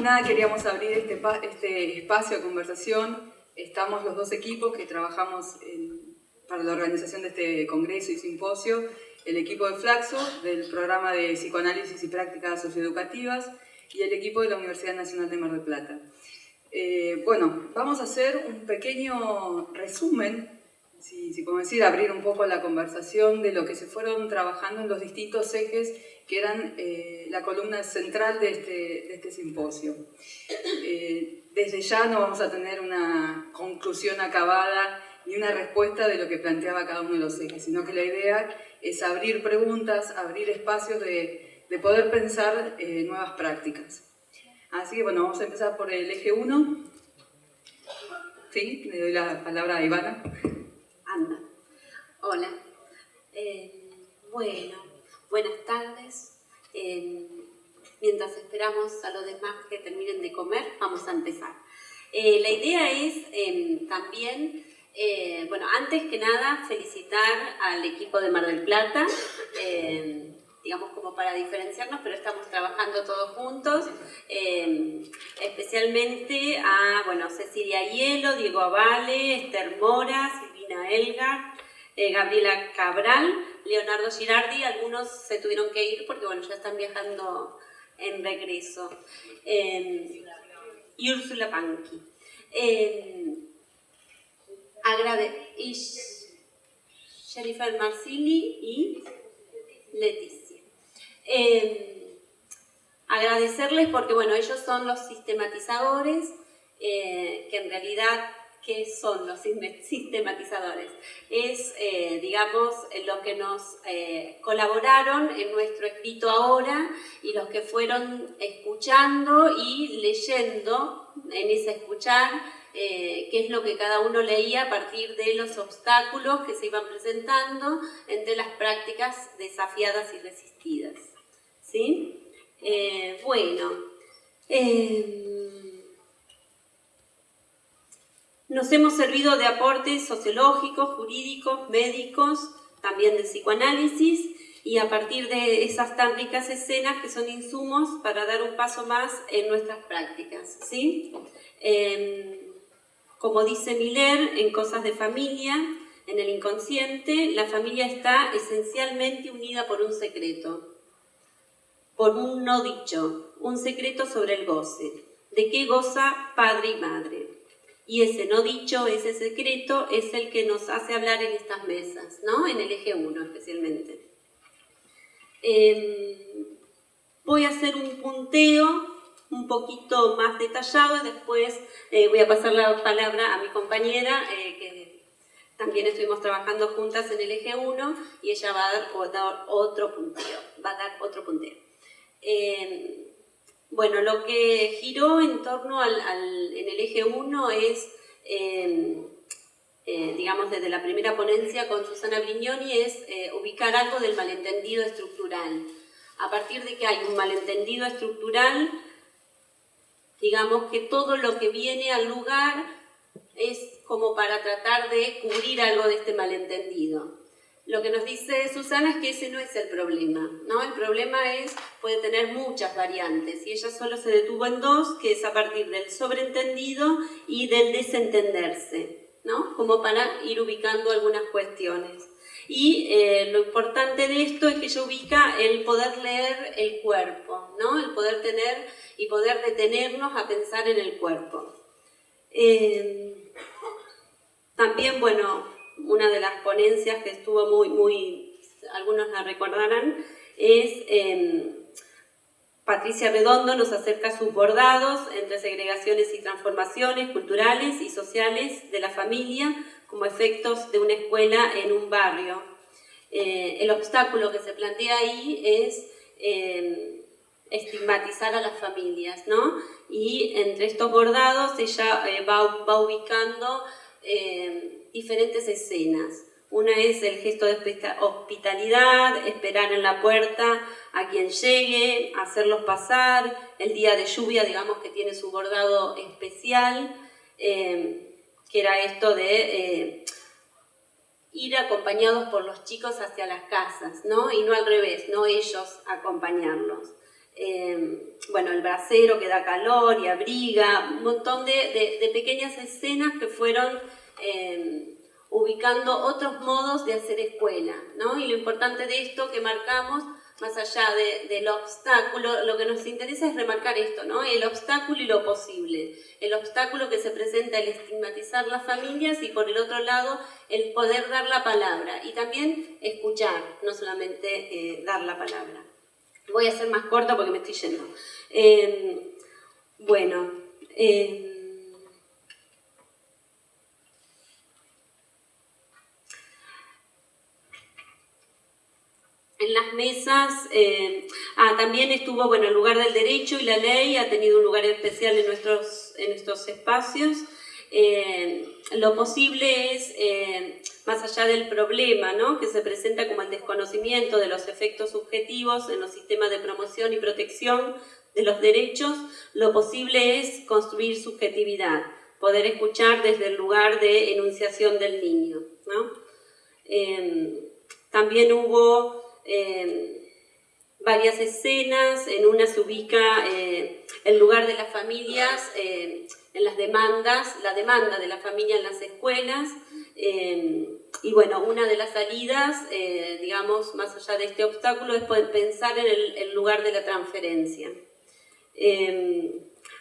nada queríamos abrir este espacio de conversación. Estamos los dos equipos que trabajamos para la organización de este congreso y simposio. El equipo de Flaxo, del programa de psicoanálisis y prácticas socioeducativas, y el equipo de la Universidad Nacional de Mar del Plata. Bueno, vamos a hacer un pequeño resumen, si podemos decir, abrir un poco la conversación de lo que se fueron trabajando en los distintos ejes que eran la columna central de este simposio. Desde ya no vamos a tener una conclusión acabada ni una respuesta de lo que planteaba cada uno de los ejes, sino que la idea es abrir preguntas, abrir espacios de poder pensar nuevas prácticas. Así que bueno, vamos a empezar por el eje 1. Sí, le doy la palabra a Ivana. Anda. Hola. Bueno, buenas tardes. Mientras esperamos a los demás que terminen de comer, vamos a empezar. La idea es también, bueno, antes que nada, felicitar al equipo de Mar del Plata, digamos como para diferenciarnos, pero estamos trabajando todos juntos, especialmente a, bueno, Cecilia Hielo, Diego Avale, Esther Mora, Silvina Elgar, Gabriela Cabral, Leonardo Girardi. Algunos se tuvieron que ir porque, bueno, ya están viajando en regreso, y Úrsula Panqui. Jennifer Marsili y Leticia. Agradecerles porque, bueno, ellos son los sistematizadores, que en realidad, ¿qué son los sistematizadores? Es, digamos, lo que nos colaboraron en nuestro escrito ahora y los que fueron escuchando y leyendo en ese escuchar, qué es lo que cada uno leía a partir de los obstáculos que se iban presentando entre las prácticas desafiadas y resistidas. ¿Sí? Bueno, nos hemos servido de aportes sociológicos, jurídicos, médicos, también de psicoanálisis, y a partir de esas tan ricas escenas que son insumos para dar un paso más en nuestras prácticas. ¿Sí? Como dice Miller en Cosas de Familia, en el inconsciente, la familia está esencialmente unida por un secreto, por un no dicho, un secreto sobre el goce, de qué goza padre y madre. Y ese no dicho, ese secreto, es el que nos hace hablar en estas mesas, ¿no? En el eje 1 especialmente. Voy a hacer un punteo un poquito más detallado y después voy a pasar la palabra a mi compañera, que también estuvimos trabajando juntas en el eje 1, y ella va a dar otro punteo. Bueno, lo que giró en torno en el eje 1 es, digamos, desde la primera ponencia con Susana Brignoni, es ubicar algo del malentendido estructural. A partir de que hay un malentendido estructural, digamos que todo lo que viene al lugar es como para tratar de cubrir algo de este malentendido. Lo que nos dice Susana es que ese no es el problema, ¿no? El problema puede tener muchas variantes, y ella solo se detuvo en dos, que es a partir del sobreentendido y del desentenderse, ¿no? Como para ir ubicando algunas cuestiones. Y lo importante de esto es que ella ubica el poder leer el cuerpo, ¿no? El poder tener y poder detenernos a pensar en el cuerpo. También, bueno, una de las ponencias que estuvo algunos la recordarán, es Patricia Redondo nos acerca sus bordados entre segregaciones y transformaciones culturales y sociales de la familia como efectos de una escuela en un barrio. El obstáculo que se plantea ahí es estigmatizar a las familias, ¿no? Y entre estos bordados ella va ubicando diferentes escenas. Una es el gesto de hospitalidad, esperar en la puerta a quien llegue, hacerlos pasar, el día de lluvia, digamos, que tiene su bordado especial, que era esto de ir acompañados por los chicos hacia las casas, ¿no? Y no al revés, no ellos acompañarlos. bueno, el brasero que da calor y abriga, un montón de pequeñas escenas que fueron ubicando otros modos de hacer escuela, ¿no? Y lo importante de esto que marcamos, más allá del obstáculo, lo que nos interesa es remarcar esto, ¿no? El obstáculo y lo posible. El obstáculo que se presenta, el estigmatizar las familias, y por el otro lado, el poder dar la palabra. Y también escuchar, no solamente dar la palabra. Voy a ser más corta porque me estoy yendo. Bueno, en las mesas, también estuvo, bueno, el lugar del derecho y la ley ha tenido un lugar especial en nuestros espacios. Lo posible es, más allá del problema, ¿no?, que se presenta como el desconocimiento de los efectos subjetivos en los sistemas de promoción y protección de los derechos, lo posible es construir subjetividad, poder escuchar desde el lugar de enunciación del niño, ¿no? También hubo varias escenas, en una se ubica el lugar de las familias, en las demandas, la demanda de la familia en las escuelas, y bueno, una de las salidas, digamos, más allá de este obstáculo, es poder pensar en el lugar de la transferencia.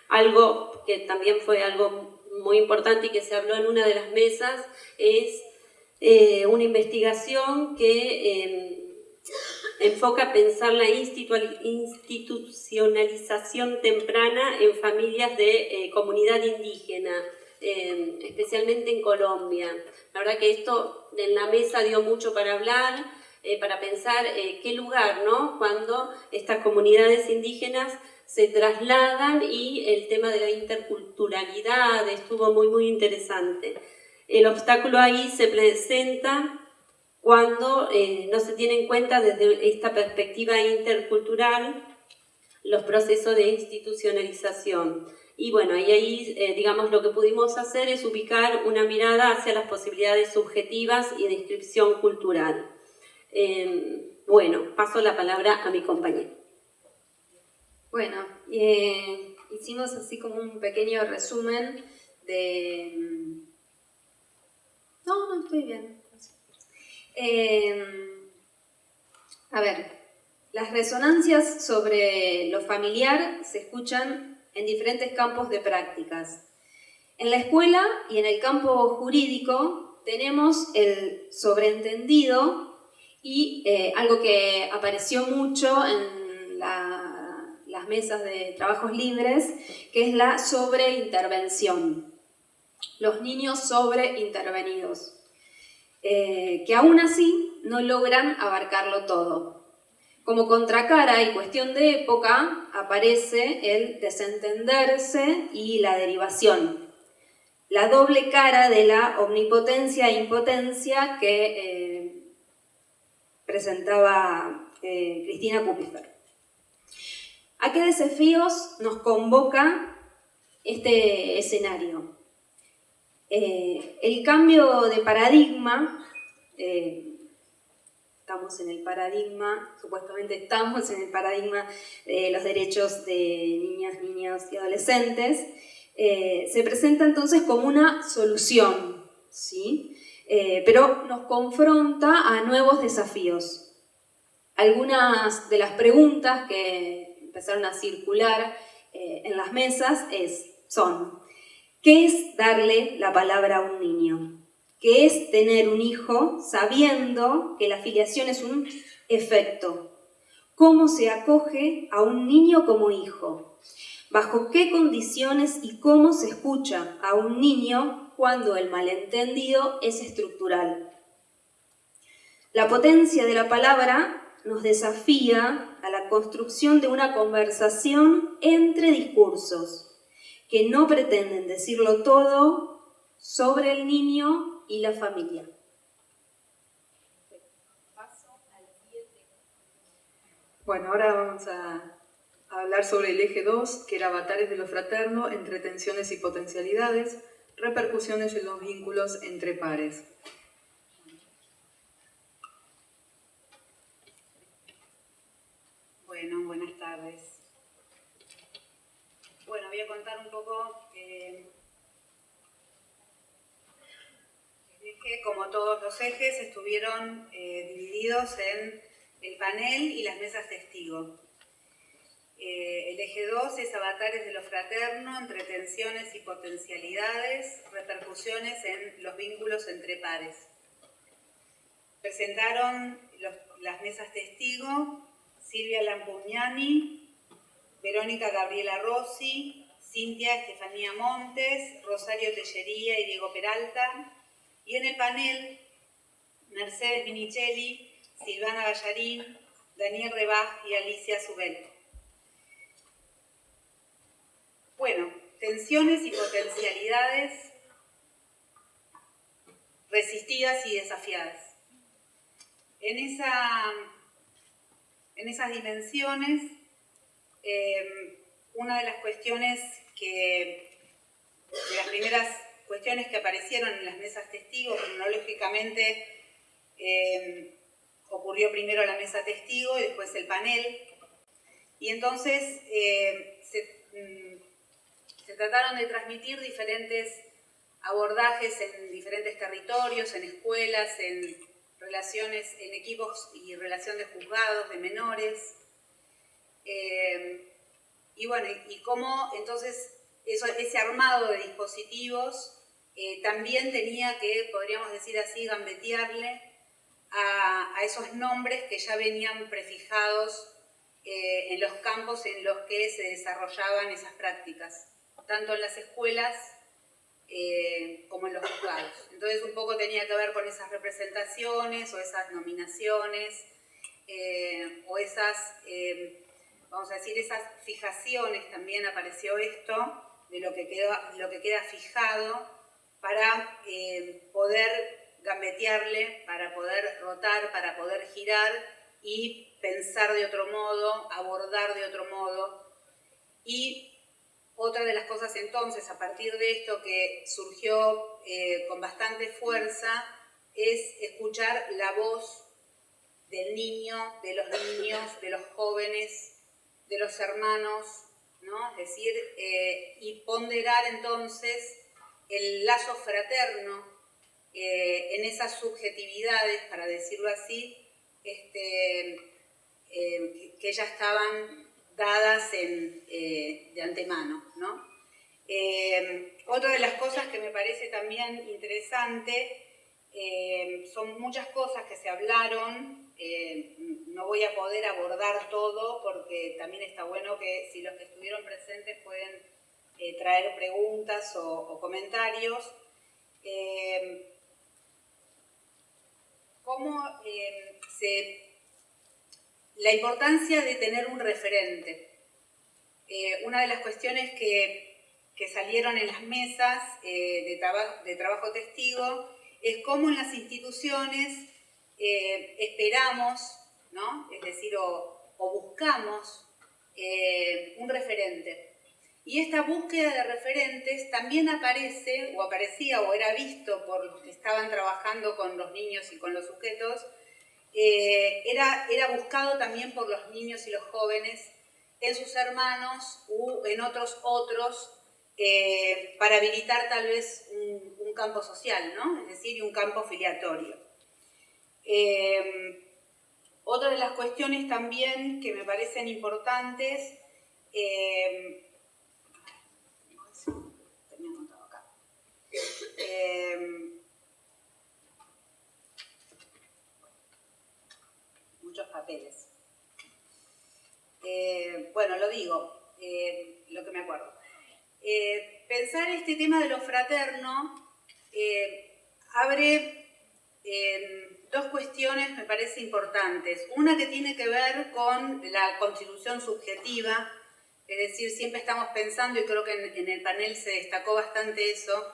Algo que también fue algo muy importante y que se habló en una de las mesas es una investigación que enfoca pensar la institucionalización temprana en familias de comunidad indígena, especialmente en Colombia. La verdad que esto en la mesa dio mucho para hablar, para pensar qué lugar, ¿no?, cuando estas comunidades indígenas se trasladan, y el tema de la interculturalidad estuvo muy interesante. El obstáculo ahí se presenta cuando no se tiene en cuenta desde esta perspectiva intercultural los procesos de institucionalización. Y bueno, y ahí digamos, lo que pudimos hacer es ubicar una mirada hacia las posibilidades subjetivas y de inscripción cultural. Bueno, paso la palabra a mi compañero. Bueno, hicimos así como un pequeño resumen de... No, estoy bien. A ver, las resonancias sobre lo familiar se escuchan en diferentes campos de prácticas. En la escuela y en el campo jurídico tenemos el sobreentendido y algo que apareció mucho en las mesas de trabajos libres, que es la sobreintervención. Los niños sobreintervenidos. Que aún así no logran abarcarlo todo. Como contracara y cuestión de época, aparece el desentenderse y la derivación. La doble cara de la omnipotencia e impotencia que presentaba Cristina Kupifer. ¿A qué desafíos nos convoca este escenario? El cambio de paradigma, supuestamente estamos en el paradigma de los derechos de niñas, niños y adolescentes, se presenta entonces como una solución, ¿sí? Pero nos confronta a nuevos desafíos. Algunas de las preguntas que empezaron a circular en las mesas son: ¿qué es darle la palabra a un niño? ¿Qué es tener un hijo sabiendo que la filiación es un efecto? ¿Cómo se acoge a un niño como hijo? ¿Bajo qué condiciones y cómo se escucha a un niño cuando el malentendido es estructural? La potencia de la palabra nos desafía a la construcción de una conversación entre discursos que no pretenden decirlo todo sobre el niño y la familia. Bueno, ahora vamos a hablar sobre el eje 2, que era avatares de lo fraterno, entre tensiones y potencialidades, repercusiones en los vínculos entre pares. Bueno, buenas tardes. voy a contar un poco que como todos los ejes estuvieron divididos en el panel y las mesas testigo. El eje 2 es avatares de lo fraterno, entre tensiones y potencialidades, repercusiones en los vínculos entre pares. Presentaron las mesas testigo Silvia Lampugnani, Verónica Gabriela Rossi, Cintia Estefanía Montes, Rosario Tellería y Diego Peralta. Y en el panel, Mercedes Minichelli, Silvana Ballarín, Daniel Rebaj y Alicia Subel. Bueno, tensiones y potencialidades resistidas y desafiadas. En esas dimensiones, una de las cuestiones de las primeras cuestiones que aparecieron en las mesas testigos, cronológicamente ocurrió primero la mesa testigo y después el panel, y entonces se trataron de transmitir diferentes abordajes en diferentes territorios, en escuelas, en relaciones, en equipos y relación de juzgados, de menores, y bueno, y cómo entonces ese armado de dispositivos también tenía que, podríamos decir así, gambetearle a esos nombres que ya venían prefijados en los campos en los que se desarrollaban esas prácticas, tanto en las escuelas como en los juzgados. Entonces un poco tenía que ver con esas representaciones o esas nominaciones o esas, vamos a decir, esas fijaciones. También apareció esto de lo que queda fijado para poder gambetearle, para poder rotar, para poder girar y pensar de otro modo, abordar de otro modo. Y otra de las cosas entonces, a partir de esto que surgió con bastante fuerza, es escuchar la voz del niño, de los jóvenes, de los hermanos, ¿no? Es decir, y ponderar entonces el lazo fraterno en esas subjetividades, para decirlo así, que ya estaban dadas de antemano, ¿no? Otra de las cosas que me parece también interesante, son muchas cosas que se hablaron, no voy a poder abordar todo porque también está bueno que si los que estuvieron presentes pueden traer preguntas o comentarios. La importancia de tener un referente. Una de las cuestiones que salieron en las mesas de trabajo testigo es cómo en las instituciones esperamos, ¿no? Es decir, o buscamos un referente. Y esta búsqueda de referentes también aparece, o aparecía, o era visto por los que estaban trabajando con los niños y con los sujetos, era buscado también por los niños y los jóvenes en sus hermanos u en otros para habilitar tal vez un campo social, ¿no? Es decir, un campo filiatorio. Otra de las cuestiones también que me parecen importantes, tenía anotado acá, muchos papeles. Bueno, lo digo, lo que me acuerdo. Pensar este tema de lo fraterno abre dos cuestiones, me parece importantes. Una que tiene que ver con la constitución subjetiva, es decir, siempre estamos pensando, y creo que en el panel se destacó bastante eso,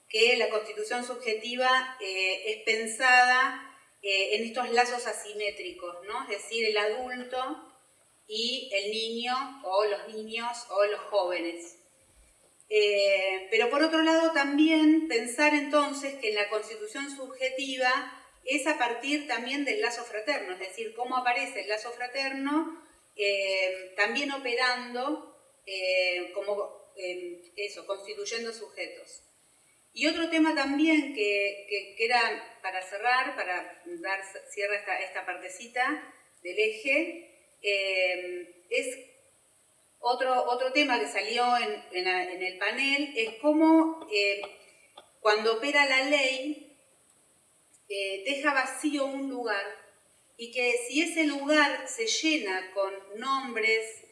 que la constitución subjetiva es pensada en estos lazos asimétricos, ¿no? Es decir, el adulto y el niño, o los niños, o los jóvenes. Pero por otro lado también pensar entonces que en la constitución subjetiva es a partir también del lazo fraterno, es decir, cómo aparece el lazo fraterno también operando como eso, constituyendo sujetos. Y otro tema también que era para cerrar, para dar cierre a esta partecita del eje, es otro tema que salió en el panel, es cómo cuando opera la ley deja vacío un lugar y que si ese lugar se llena con nombres,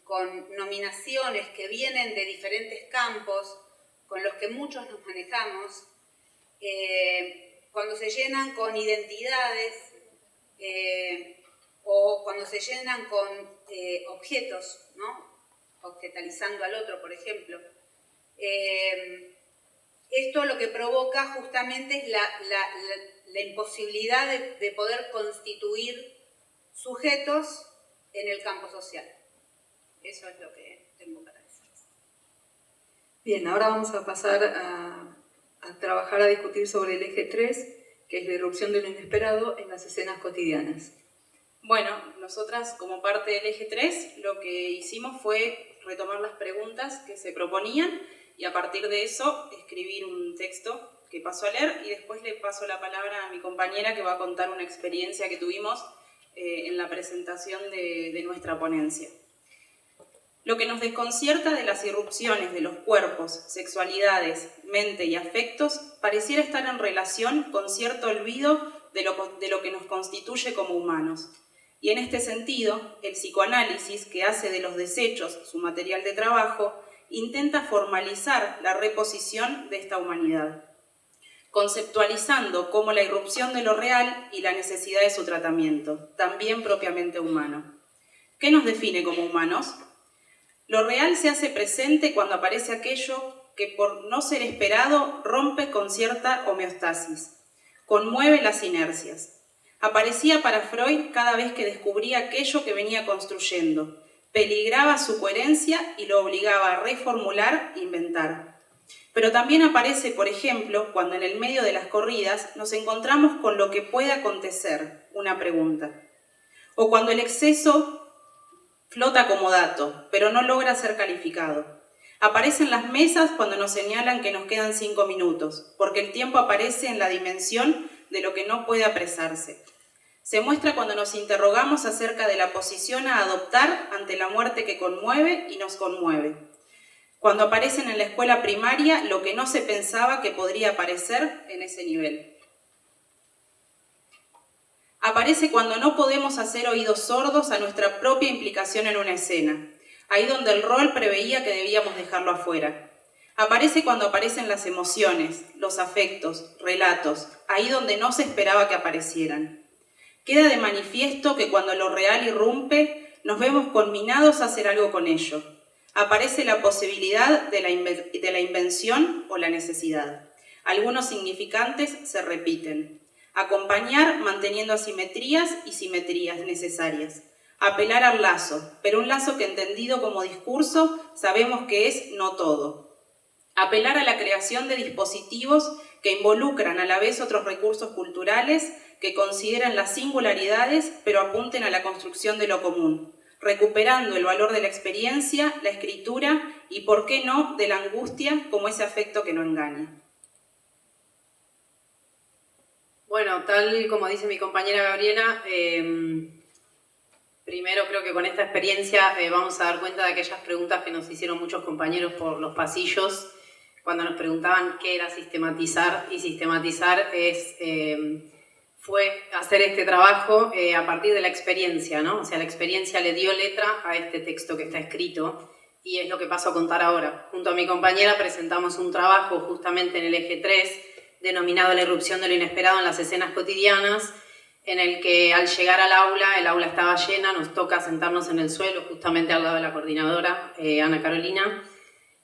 con nominaciones que vienen de diferentes campos, con los que muchos nos manejamos, cuando se llenan con identidades o cuando se llenan con objetos, ¿no? Objetalizando al otro, por ejemplo. Esto lo que provoca justamente es la imposibilidad de poder constituir sujetos en el campo social. Eso es lo que tengo para decir. Bien, ahora vamos a pasar a trabajar, a discutir sobre el eje 3, que es la irrupción de lo inesperado en las escenas cotidianas. Bueno, nosotras como parte del eje 3 lo que hicimos fue retomar las preguntas que se proponían y a partir de eso escribir un texto que paso a leer y después le paso la palabra a mi compañera que va a contar una experiencia que tuvimos en la presentación de nuestra ponencia. Lo que nos desconcierta de las irrupciones de los cuerpos, sexualidades, mente y afectos pareciera estar en relación con cierto olvido de lo que nos constituye como humanos. Y en este sentido, el psicoanálisis, que hace de los desechos su material de trabajo, intenta formalizar la reposición de esta humanidad, conceptualizando como la irrupción de lo real y la necesidad de su tratamiento, también propiamente humano. ¿Qué nos define como humanos? Lo real se hace presente cuando aparece aquello que por no ser esperado rompe con cierta homeostasis, conmueve las inercias. Aparecía para Freud cada vez que descubría aquello que venía construyendo, peligraba su coherencia y lo obligaba a reformular e inventar. Pero también aparece, por ejemplo, cuando en el medio de las corridas nos encontramos con lo que puede acontecer, una pregunta. O cuando el exceso flota como dato, pero no logra ser calificado. Aparecen las mesas cuando nos señalan que nos quedan 5 minutos, porque el tiempo aparece en la dimensión de lo que no puede apresarse. Se muestra cuando nos interrogamos acerca de la posición a adoptar ante la muerte que conmueve y nos conmueve. Cuando aparecen en la escuela primaria lo que no se pensaba que podría aparecer en ese nivel. Aparece cuando no podemos hacer oídos sordos a nuestra propia implicación en una escena, ahí donde el rol preveía que debíamos dejarlo afuera. Aparece cuando aparecen las emociones, los afectos, relatos, ahí donde no se esperaba que aparecieran. Queda de manifiesto que cuando lo real irrumpe, nos vemos conminados a hacer algo con ello. Aparece la posibilidad de la invención o la necesidad. Algunos significantes se repiten. Acompañar manteniendo asimetrías y simetrías necesarias. Apelar al lazo, pero un lazo que entendido como discurso sabemos que es no todo. Apelar a la creación de dispositivos que involucran a la vez otros recursos culturales que consideran las singularidades pero apunten a la construcción de lo común, recuperando el valor de la experiencia, la escritura y, por qué no, de la angustia como ese afecto que no engaña. Bueno, tal como dice mi compañera Gabriela, primero creo que con esta experiencia vamos a dar cuenta de aquellas preguntas que nos hicieron muchos compañeros por los pasillos cuando nos preguntaban qué era sistematizar, y sistematizar fue hacer este trabajo a partir de la experiencia, ¿no? O sea, la experiencia le dio letra a este texto que está escrito y es lo que paso a contar ahora. Junto a mi compañera presentamos un trabajo justamente en el eje 3 denominado La irrupción de lo inesperado en las escenas cotidianas, en el que al llegar al aula, el aula estaba llena, nos toca sentarnos en el suelo, justamente al lado de la coordinadora, Ana Carolina,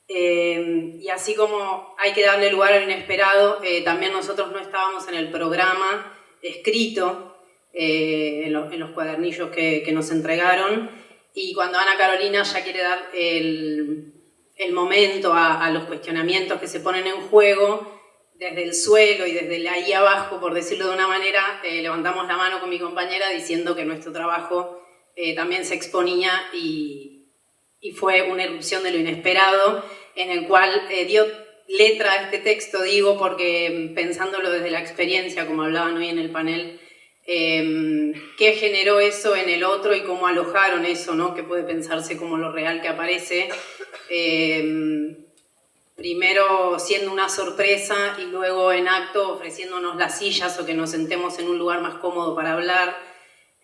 y así como hay que darle lugar al inesperado, también nosotros no estábamos en el programa escrito, en los cuadernillos que nos entregaron, y cuando Ana Carolina ya quiere dar el momento a los cuestionamientos que se ponen en juego, desde el suelo y desde ahí abajo, por decirlo de una manera, levantamos la mano con mi compañera diciendo que nuestro trabajo también se exponía y y fue una erupción de lo inesperado, en el cual dio letra a este texto, digo, porque pensándolo desde la experiencia, como hablaban hoy en el panel, qué generó eso en el otro y cómo alojaron eso, ¿no? Que puede pensarse como lo real que aparece. Primero siendo una sorpresa y luego en acto ofreciéndonos las sillas o que nos sentemos en un lugar más cómodo para hablar.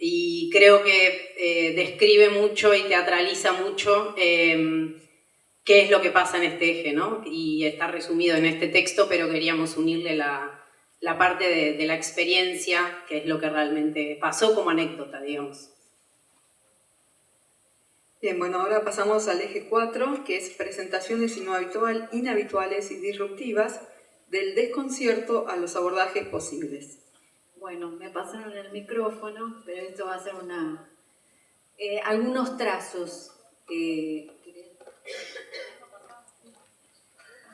Y creo que describe mucho y teatraliza mucho qué es lo que pasa en este eje, ¿no? Y está resumido en este texto, pero queríamos unirle la parte de la experiencia, que es lo que realmente pasó como anécdota, digamos. Bien, bueno, ahora pasamos al eje 4, que es presentaciones inhabituales y disruptivas, del desconcierto a los abordajes posibles. Bueno, me pasaron el micrófono, pero esto va a ser algunos trazos.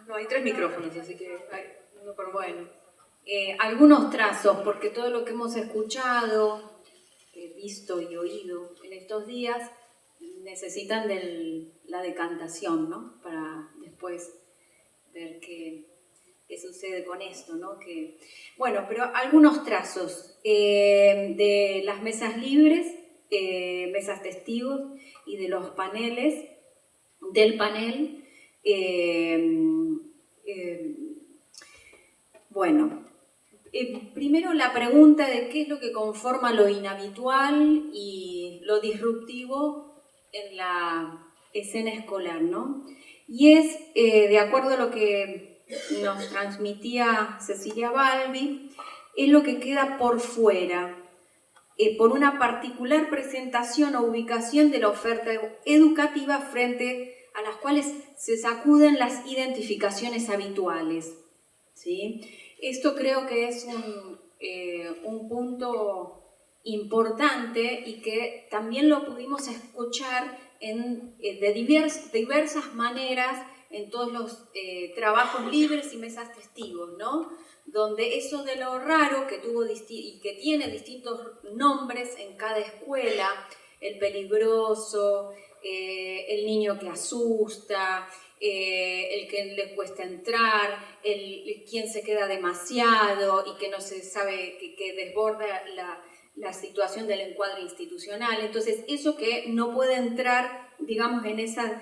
No, hay 3 micrófonos, así que hay uno por bueno. Algunos trazos, porque todo lo que hemos escuchado, visto y oído en estos días, necesitan de la decantación, ¿no? Para después ver qué sucede con esto, ¿no? Bueno, pero algunos trazos de las mesas libres, mesas testigos y de los paneles, del panel. Bueno, primero la pregunta de qué es lo que conforma lo inhabitual y lo disruptivo en la escena escolar, ¿no? Y es, de acuerdo a lo que nos transmitía Cecilia Balbi, es lo que queda por fuera, por una particular presentación o ubicación de la oferta educativa frente a las cuales se sacuden las identificaciones habituales, ¿sí? Esto creo que es un punto importante y que también lo pudimos escuchar de diversas maneras en todos los trabajos libres y mesas testigos, ¿no? Donde eso de lo raro que tuvo y que tiene distintos nombres en cada escuela, el peligroso, el niño que asusta, el que le cuesta entrar, quien se queda demasiado y que no se sabe, que desborda la situación del encuadre institucional. Entonces, eso que no puede entrar, digamos, en esa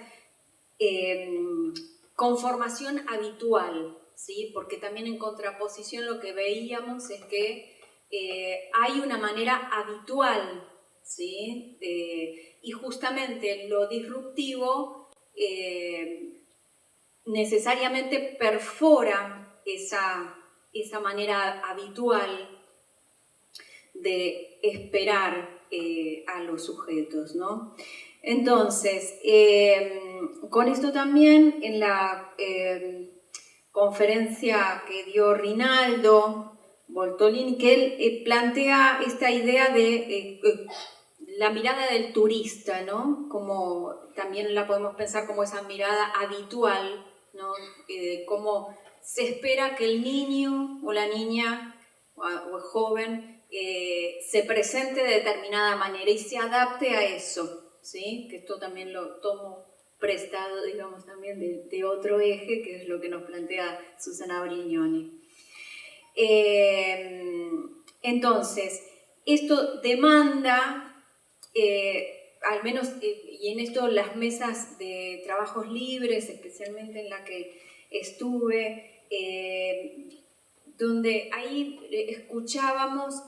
conformación habitual, ¿sí? Porque también en contraposición lo que veíamos es que hay una manera habitual, ¿sí? Y justamente lo disruptivo necesariamente perfora esa manera habitual de esperar a los sujetos, ¿no? Entonces, con esto también en la conferencia que dio Rinaldo Voltolini, que él plantea esta idea de la mirada del turista, ¿no? Como también la podemos pensar como esa mirada habitual, ¿no? Cómo se espera que el niño o la niña o el joven se presente de determinada manera y se adapte a eso, ¿sí? Que esto también lo tomo prestado, digamos, también de otro eje, que es lo que nos plantea Susana Brignoni. Entonces, esto demanda, al menos, y en esto las mesas de trabajos libres, especialmente en la que estuve, donde ahí escuchábamos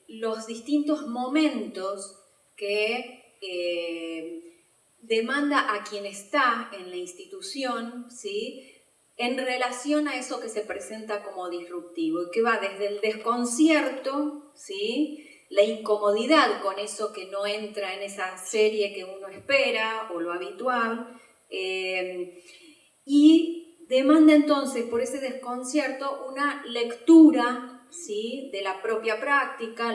los distintos momentos que demanda a quien está en la institución, ¿sí? En relación a eso que se presenta como disruptivo, y que va desde el desconcierto, ¿sí? La incomodidad con eso que no entra en esa serie que uno espera o lo habitual, y demanda entonces por ese desconcierto una lectura, ¿sí? De la propia práctica,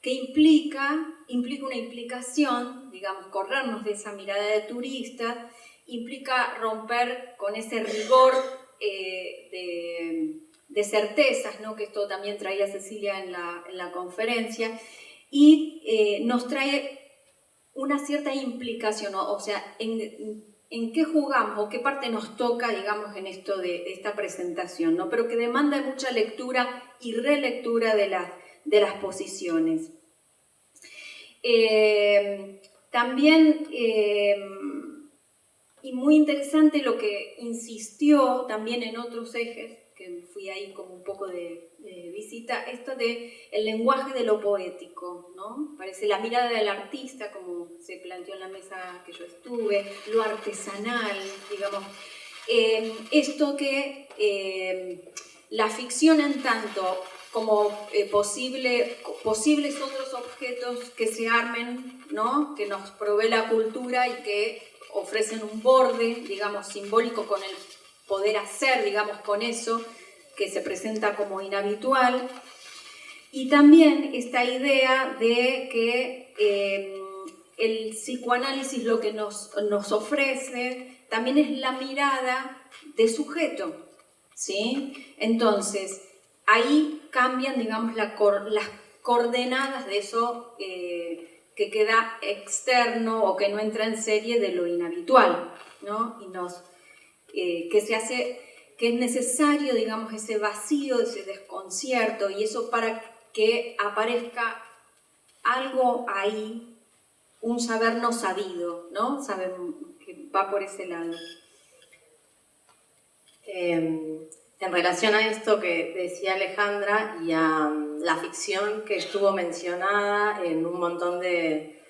que implica una implicación, digamos, corrernos de esa mirada de turista, implica romper con ese rigor de certezas, ¿no? Que esto también traía Cecilia en la conferencia, y nos trae una cierta implicación, o sea, en qué jugamos o qué parte nos toca, digamos, en esto de esta presentación, ¿no? Pero que demanda mucha lectura y relectura de las posiciones. También, y muy interesante lo que insistió también en otros ejes, que fui ahí como un poco de visita, esto de el lenguaje de lo poético, ¿no? Parece la mirada del artista, como se planteó en la mesa que yo estuve, lo artesanal, digamos. Esto que la ficción en tanto como posibles otros objetos que se armen, ¿no? Que nos provee la cultura y que ofrecen un borde, digamos, simbólico con el poder hacer, digamos, con eso, que se presenta como inhabitual. Y también esta idea de que el psicoanálisis lo que nos ofrece también es la mirada de sujeto, ¿sí? Entonces, ahí cambian, digamos, las coordenadas de eso que queda externo o que no entra en serie de lo inhabitual, ¿no? Y que es necesario, digamos, ese vacío, ese desconcierto, y eso para que aparezca algo ahí, un saber no sabido, ¿no? Sabemos que va por ese lado. En relación a esto que decía Alejandra y a la ficción que estuvo mencionada en un montón de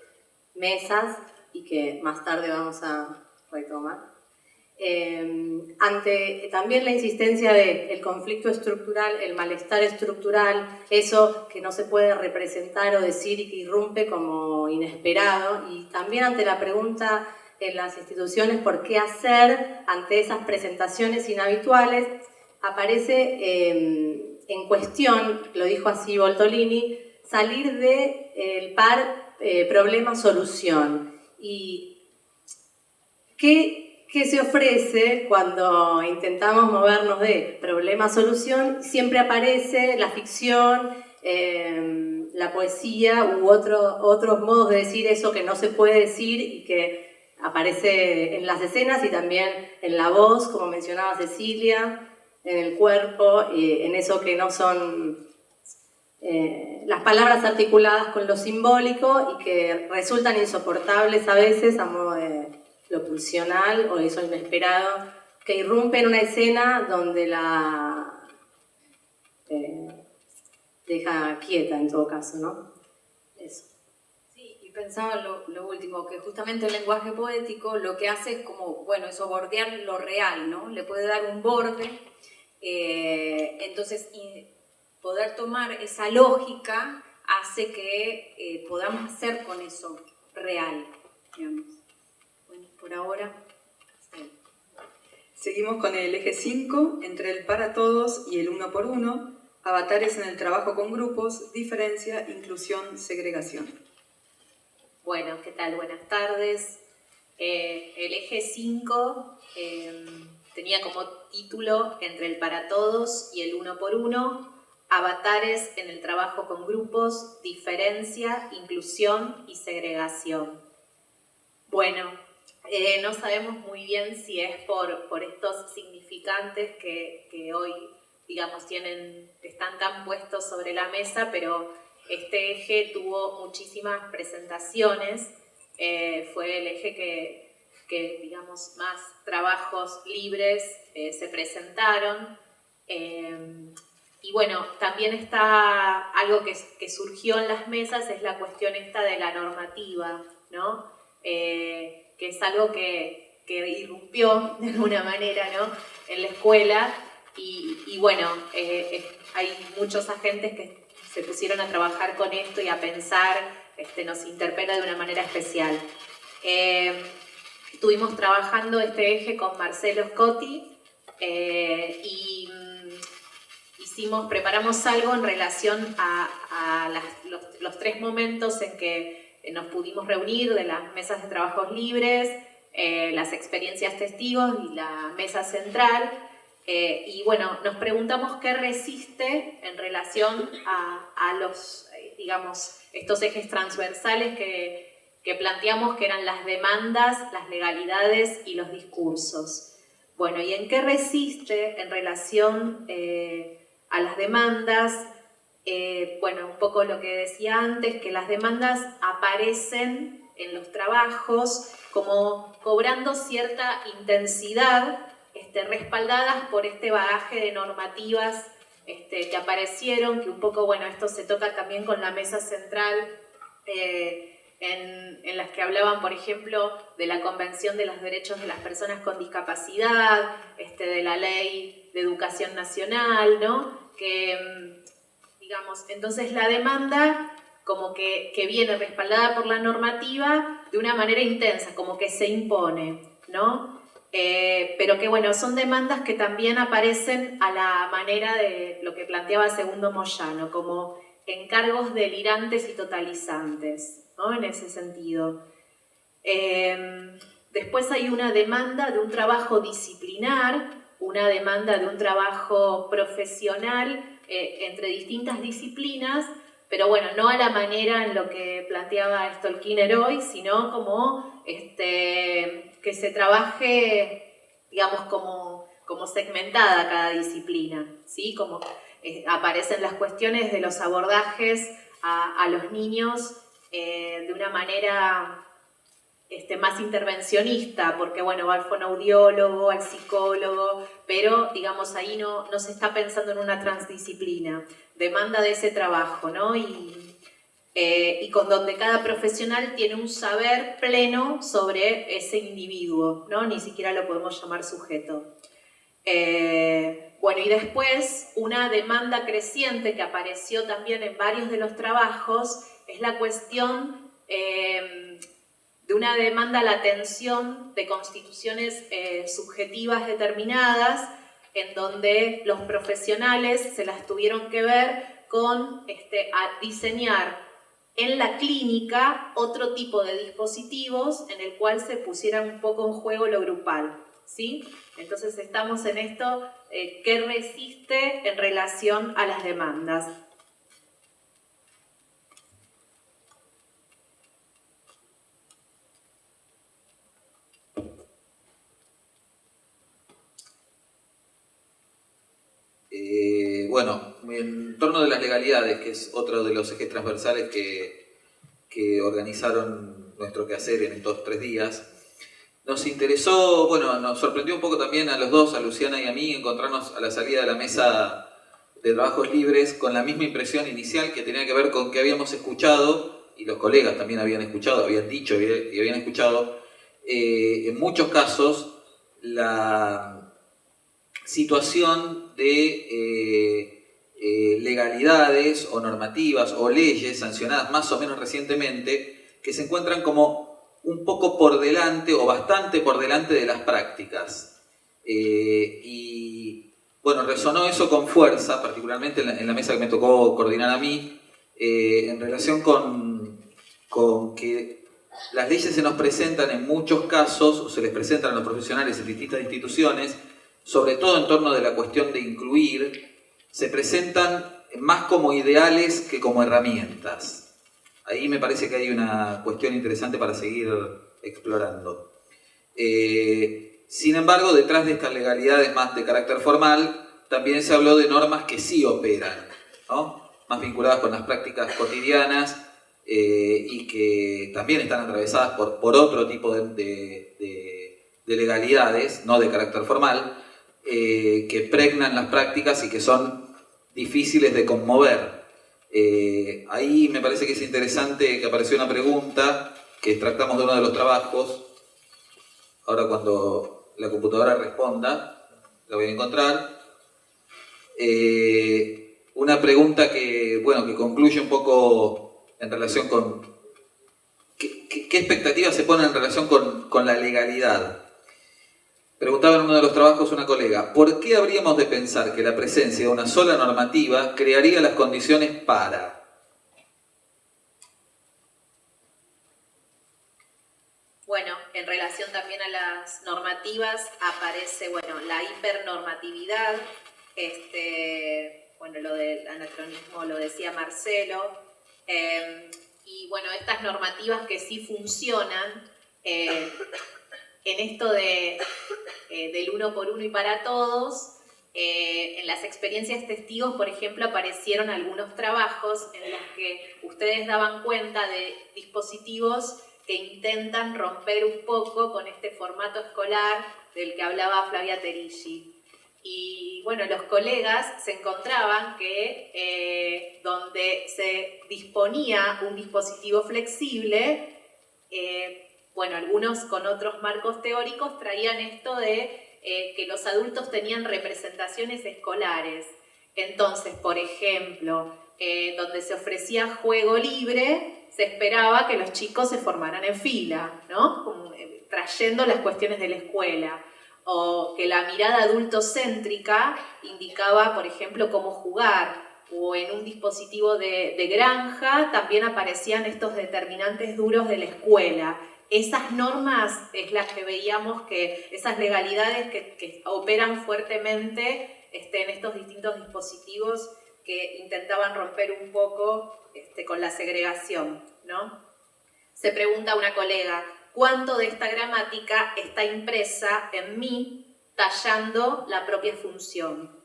mesas y que más tarde vamos a retomar, ante también la insistencia del conflicto estructural, el malestar estructural, eso que no se puede representar o decir y que irrumpe como inesperado, y también ante la pregunta en las instituciones por qué hacer ante esas presentaciones inhabituales, aparece en cuestión, lo dijo así Voltolini, salir del par problema-solución. ¿Y qué se ofrece cuando intentamos movernos de problema-solución? Siempre aparece la ficción, la poesía u otros modos de decir eso que no se puede decir y que aparece en las escenas y también en la voz, como mencionaba Cecilia, en el cuerpo, en eso que no son las palabras articuladas con lo simbólico y que resultan insoportables a veces a modo de lo pulsional o eso inesperado, que irrumpe en una escena donde la deja quieta en todo caso, ¿no? Eso. Sí, y pensaba lo último, que justamente el lenguaje poético lo que hace es como, bueno, eso bordear lo real, ¿no? Le puede dar un borde, entonces poder tomar esa lógica hace que podamos hacer con eso real, digamos. Bueno, por ahora, sí. Seguimos con el eje 5, entre el para todos y el uno por uno, avatares en el trabajo con grupos, diferencia, inclusión, segregación. Bueno, ¿qué tal? Buenas tardes. El eje 5 tenía como título entre el para todos y el uno por uno, avatares en el trabajo con grupos, diferencia, inclusión y segregación. Bueno, no sabemos muy bien si es por estos significantes que hoy, digamos, están tan puestos sobre la mesa, pero este eje tuvo muchísimas presentaciones, fue el eje que digamos, más trabajos libres se presentaron. Y bueno, también está algo que surgió en las mesas, es la cuestión esta de la normativa, ¿no? Que es algo que irrumpió de alguna manera, ¿no? En la escuela y bueno, hay muchos agentes que se pusieron a trabajar con esto y a pensar, nos interpela de una manera especial. Estuvimos trabajando este eje con Marcelo Scotti y preparamos algo en relación a los 3 momentos en que nos pudimos reunir de las mesas de trabajos libres, las experiencias testigos y la mesa central. Y bueno, nos preguntamos qué resiste en relación a los, digamos, estos ejes transversales que que planteamos que eran las demandas, las legalidades y los discursos. Bueno, ¿y en qué resiste en relación a las demandas? Bueno, un poco lo que decía antes, que las demandas aparecen en los trabajos como cobrando cierta intensidad, respaldadas por este bagaje de normativas que aparecieron, que un poco, bueno, esto se toca también con la mesa central, en las que hablaban, por ejemplo, de la Convención de los Derechos de las Personas con Discapacidad, de la Ley de Educación Nacional, ¿no? Que, digamos, entonces la demanda como que viene respaldada por la normativa de una manera intensa, como que se impone, ¿no? Pero que, bueno, son demandas que también aparecen a la manera de lo que planteaba Segundo Moyano, como encargos delirantes y totalizantes, ¿no? En ese sentido. Después hay una demanda de un trabajo disciplinar, una demanda de un trabajo profesional entre distintas disciplinas, pero bueno, no a la manera en lo que planteaba Stolkiner hoy, sino como que se trabaje, digamos, como segmentada cada disciplina, ¿sí? Como aparecen las cuestiones de los abordajes a los niños de una manera más intervencionista, porque bueno, va al fonoaudiólogo, al psicólogo, pero digamos ahí no se está pensando en una transdisciplina, demanda de ese trabajo, ¿no? Y con donde cada profesional tiene un saber pleno sobre ese individuo, ¿no? Ni siquiera lo podemos llamar sujeto. Bueno, y después una demanda creciente que apareció también en varios de los trabajos es la cuestión de una demanda a la atención de constituciones subjetivas determinadas, en donde los profesionales se las tuvieron que ver con a diseñar en la clínica otro tipo de dispositivos en el cual se pusiera un poco en juego lo grupal, ¿sí? Entonces estamos en esto, ¿qué resiste en relación a las demandas? Bueno, en torno de las legalidades, que es otro de los ejes transversales que organizaron nuestro quehacer en estos 3 días, nos interesó, bueno, nos sorprendió un poco también a los dos, a Luciana y a mí, encontrarnos a la salida de la mesa de trabajos libres con la misma impresión inicial que tenía que ver con que habíamos escuchado, y los colegas también habían escuchado, habían dicho y habían escuchado, en muchos casos, la situación de legalidades o normativas o leyes sancionadas más o menos recientemente que se encuentran como un poco por delante o bastante por delante de las prácticas. Y bueno, resonó eso con fuerza, particularmente en la mesa que me tocó coordinar a mí, en relación con que las leyes se nos presentan en muchos casos, o se les presentan a los profesionales en distintas instituciones, sobre todo en torno de la cuestión de incluir, se presentan más como ideales que como herramientas. Ahí me parece que hay una cuestión interesante para seguir explorando. Sin embargo, detrás de estas legalidades más de carácter formal, también se habló de normas que sí operan, ¿no? Más vinculadas con las prácticas cotidianas y que también están atravesadas por otro tipo de legalidades, no de carácter formal, que pregnan las prácticas y que son difíciles de conmover. Ahí me parece que es interesante que apareció una pregunta que extractamos de uno de los trabajos. Ahora cuando la computadora responda, la voy a encontrar. Una pregunta que concluye un poco en relación con qué expectativas se ponen en relación con la legalidad. Preguntaba en uno de los trabajos una colega, ¿por qué habríamos de pensar que la presencia de una sola normativa crearía las condiciones para? Bueno, en relación también a las normativas aparece, bueno, la hipernormatividad, bueno, lo del anacronismo lo decía Marcelo, Y bueno, estas normativas que sí funcionan, en esto del uno por uno y para todos, en las experiencias testigos, por ejemplo, aparecieron algunos trabajos en los que ustedes daban cuenta de dispositivos que intentan romper un poco con este formato escolar del que hablaba Flavia Terigi. Y bueno, los colegas se encontraban que donde se disponía un dispositivo flexible, bueno, algunos con otros marcos teóricos traían esto de que los adultos tenían representaciones escolares. Entonces, por ejemplo, donde se ofrecía juego libre, se esperaba que los chicos se formaran en fila, ¿no? Como, trayendo las cuestiones de la escuela. O que la mirada adultocéntrica indicaba, por ejemplo, cómo jugar. O en un dispositivo de granja también aparecían estos determinantes duros de la escuela. Esas normas es las que veíamos que, esas legalidades que operan fuertemente en estos distintos dispositivos que intentaban romper un poco con la segregación, ¿no? Se pregunta una colega, ¿cuánto de esta gramática está impresa en mí, tallando la propia función?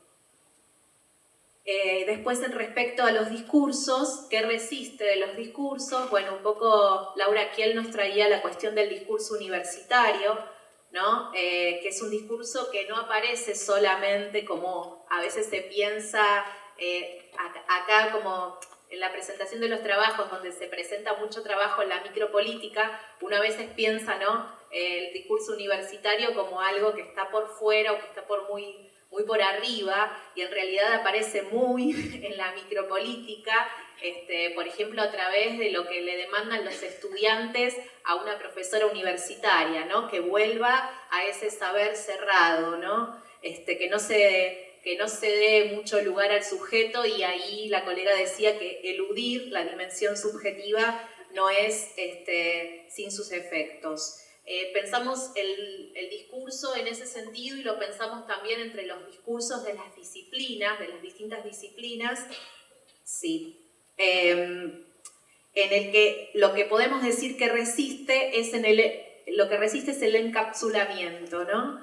Después, en respecto a los discursos, ¿qué resiste de los discursos? Bueno, un poco Laura Kiel nos traía la cuestión del discurso universitario, ¿no? Que es un discurso que no aparece solamente como a veces se piensa acá como en la presentación de los trabajos, donde se presenta mucho trabajo en la micropolítica, una vez piensa, ¿no? El discurso universitario como algo que está por fuera o que está por muy por arriba, y en realidad aparece muy en la micropolítica, por ejemplo, a través de lo que le demandan los estudiantes a una profesora universitaria, ¿no? Que vuelva a ese saber cerrado, ¿no? Que no se dé mucho lugar al sujeto, y ahí la colega decía que eludir la dimensión subjetiva no es sin sus efectos. Pensamos el discurso en ese sentido y lo pensamos también entre los discursos de las disciplinas, de las distintas disciplinas, sí. En el que lo que podemos decir que resiste es lo que resiste es el encapsulamiento, ¿no?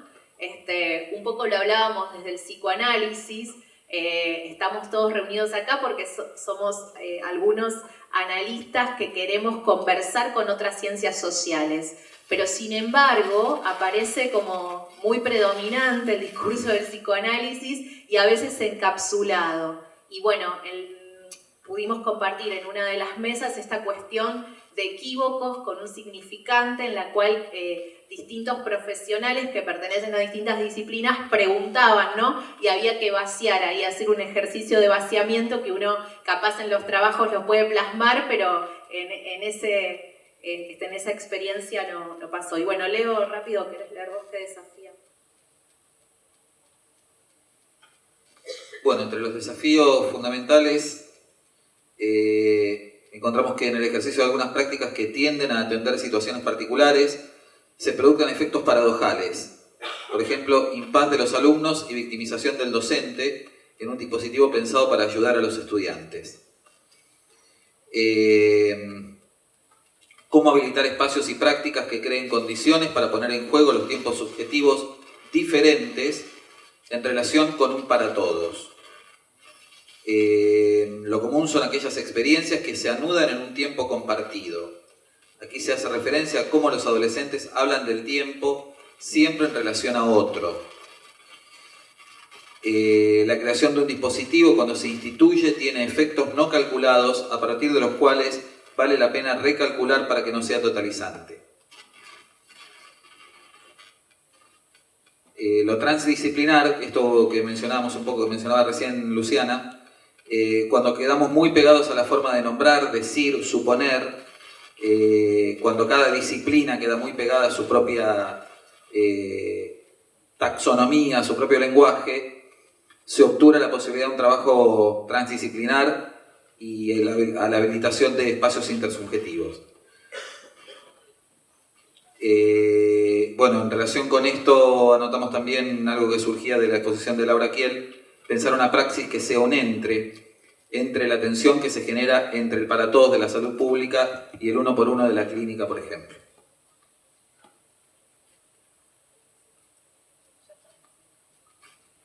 Un poco lo hablábamos desde el psicoanálisis, estamos todos reunidos acá porque somos algunos analistas que queremos conversar con otras ciencias sociales. Pero sin embargo aparece como muy predominante el discurso del psicoanálisis y a veces encapsulado. Y bueno, pudimos compartir en una de las mesas esta cuestión de equívocos con un significante en la cual distintos profesionales que pertenecen a distintas disciplinas preguntaban, ¿no? Y había que vaciar ahí, hacer un ejercicio de vaciamiento que uno capaz en los trabajos lo puede plasmar, pero en esa experiencia no pasó. Y bueno, leo rápido, ¿querés leer vos? Te desafío. Bueno, entre los desafíos fundamentales encontramos que en el ejercicio de algunas prácticas que tienden a atender situaciones particulares se produzcan efectos paradojales. Por ejemplo, impas de los alumnos y victimización del docente en un dispositivo pensado para ayudar a los estudiantes. Cómo habilitar espacios y prácticas que creen condiciones para poner en juego los tiempos subjetivos diferentes en relación con un para todos. Lo común son aquellas experiencias que se anudan en un tiempo compartido. Aquí se hace referencia a cómo los adolescentes hablan del tiempo siempre en relación a otro. La creación de un dispositivo, cuando se instituye, tiene efectos no calculados a partir de los cuales vale la pena recalcular para que no sea totalizante. Lo transdisciplinar, esto que mencionábamos un poco, que mencionaba recién Luciana, cuando quedamos muy pegados a la forma de nombrar, decir, suponer, cuando cada disciplina queda muy pegada a su propia taxonomía, a su propio lenguaje, se obtura la posibilidad de un trabajo transdisciplinar y a la habilitación de espacios intersubjetivos. Bueno, en relación con esto anotamos también algo que surgía de la exposición de Laura Kiel, pensar una praxis que sea un entre entre la tensión que se genera entre el para todos de la salud pública y el uno por uno de la clínica, por ejemplo.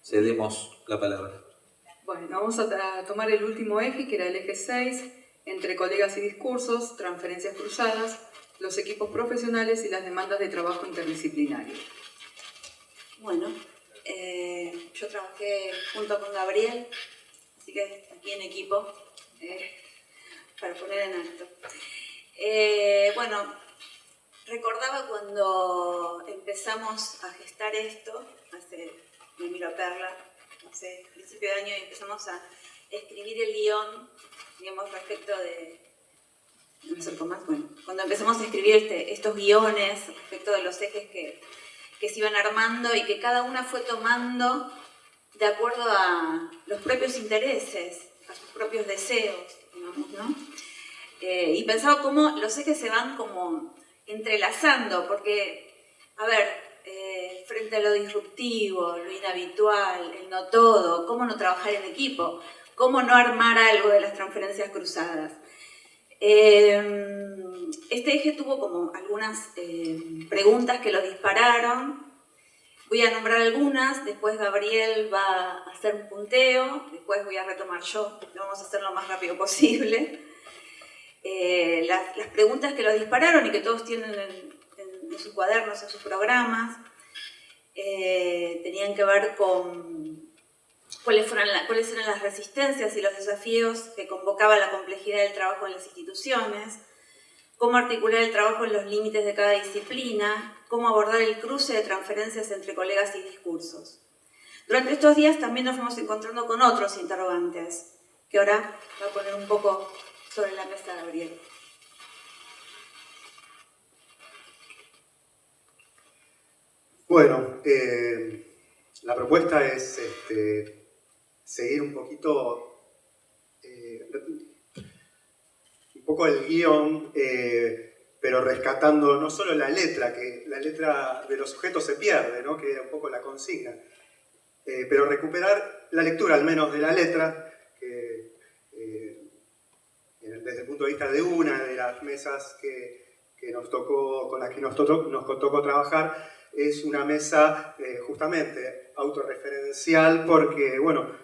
Cedemos la palabra. Bueno, vamos a tomar el último eje, que era el eje 6, entre colegas y discursos, transferencias cruzadas, los equipos profesionales y las demandas de trabajo interdisciplinario. Bueno, yo trabajé junto con Gabriel, así que aquí en equipo, para poner en alto. Bueno, recordaba cuando empezamos a gestar esto, me miro a Perla, hace principio de año, y empezamos a escribir el guión, digamos, respecto de... ¿No me acerco más? Bueno, cuando empezamos a escribir estos guiones respecto de los ejes que se iban armando y que cada una fue tomando de acuerdo a los propios intereses, a sus propios deseos, digamos, ¿no? Y pensaba cómo los ejes se van como entrelazando, porque, a ver, frente a lo disruptivo, lo inhabitual, el no todo, cómo no trabajar en equipo, cómo no armar algo de las transferencias cruzadas. Este eje tuvo como algunas preguntas que lo dispararon. Voy a nombrar algunas, después Gabriel va a hacer un punteo, después voy a retomar yo, lo vamos a hacer lo más rápido posible. Las preguntas que lo dispararon y que todos tienen en sus cuadernos, en sus programas, tenían que ver con cuáles eran las resistencias y los desafíos que convocaba la complejidad del trabajo en las instituciones, cómo articular el trabajo en los límites de cada disciplina, cómo abordar el cruce de transferencias entre colegas y discursos. Durante estos días también nos fuimos encontrando con otros interrogantes, que ahora va a poner un poco sobre la mesa Gabriel. Bueno, la propuesta es seguir un poquito, un poco el guión, pero rescatando no solo la letra, que la letra de los sujetos se pierde, ¿no? Que era un poco la consigna, pero recuperar la lectura al menos de la letra, que desde el punto de vista de una de las mesas con las que nos tocó trabajar, es una mesa justamente autorreferencial porque, bueno,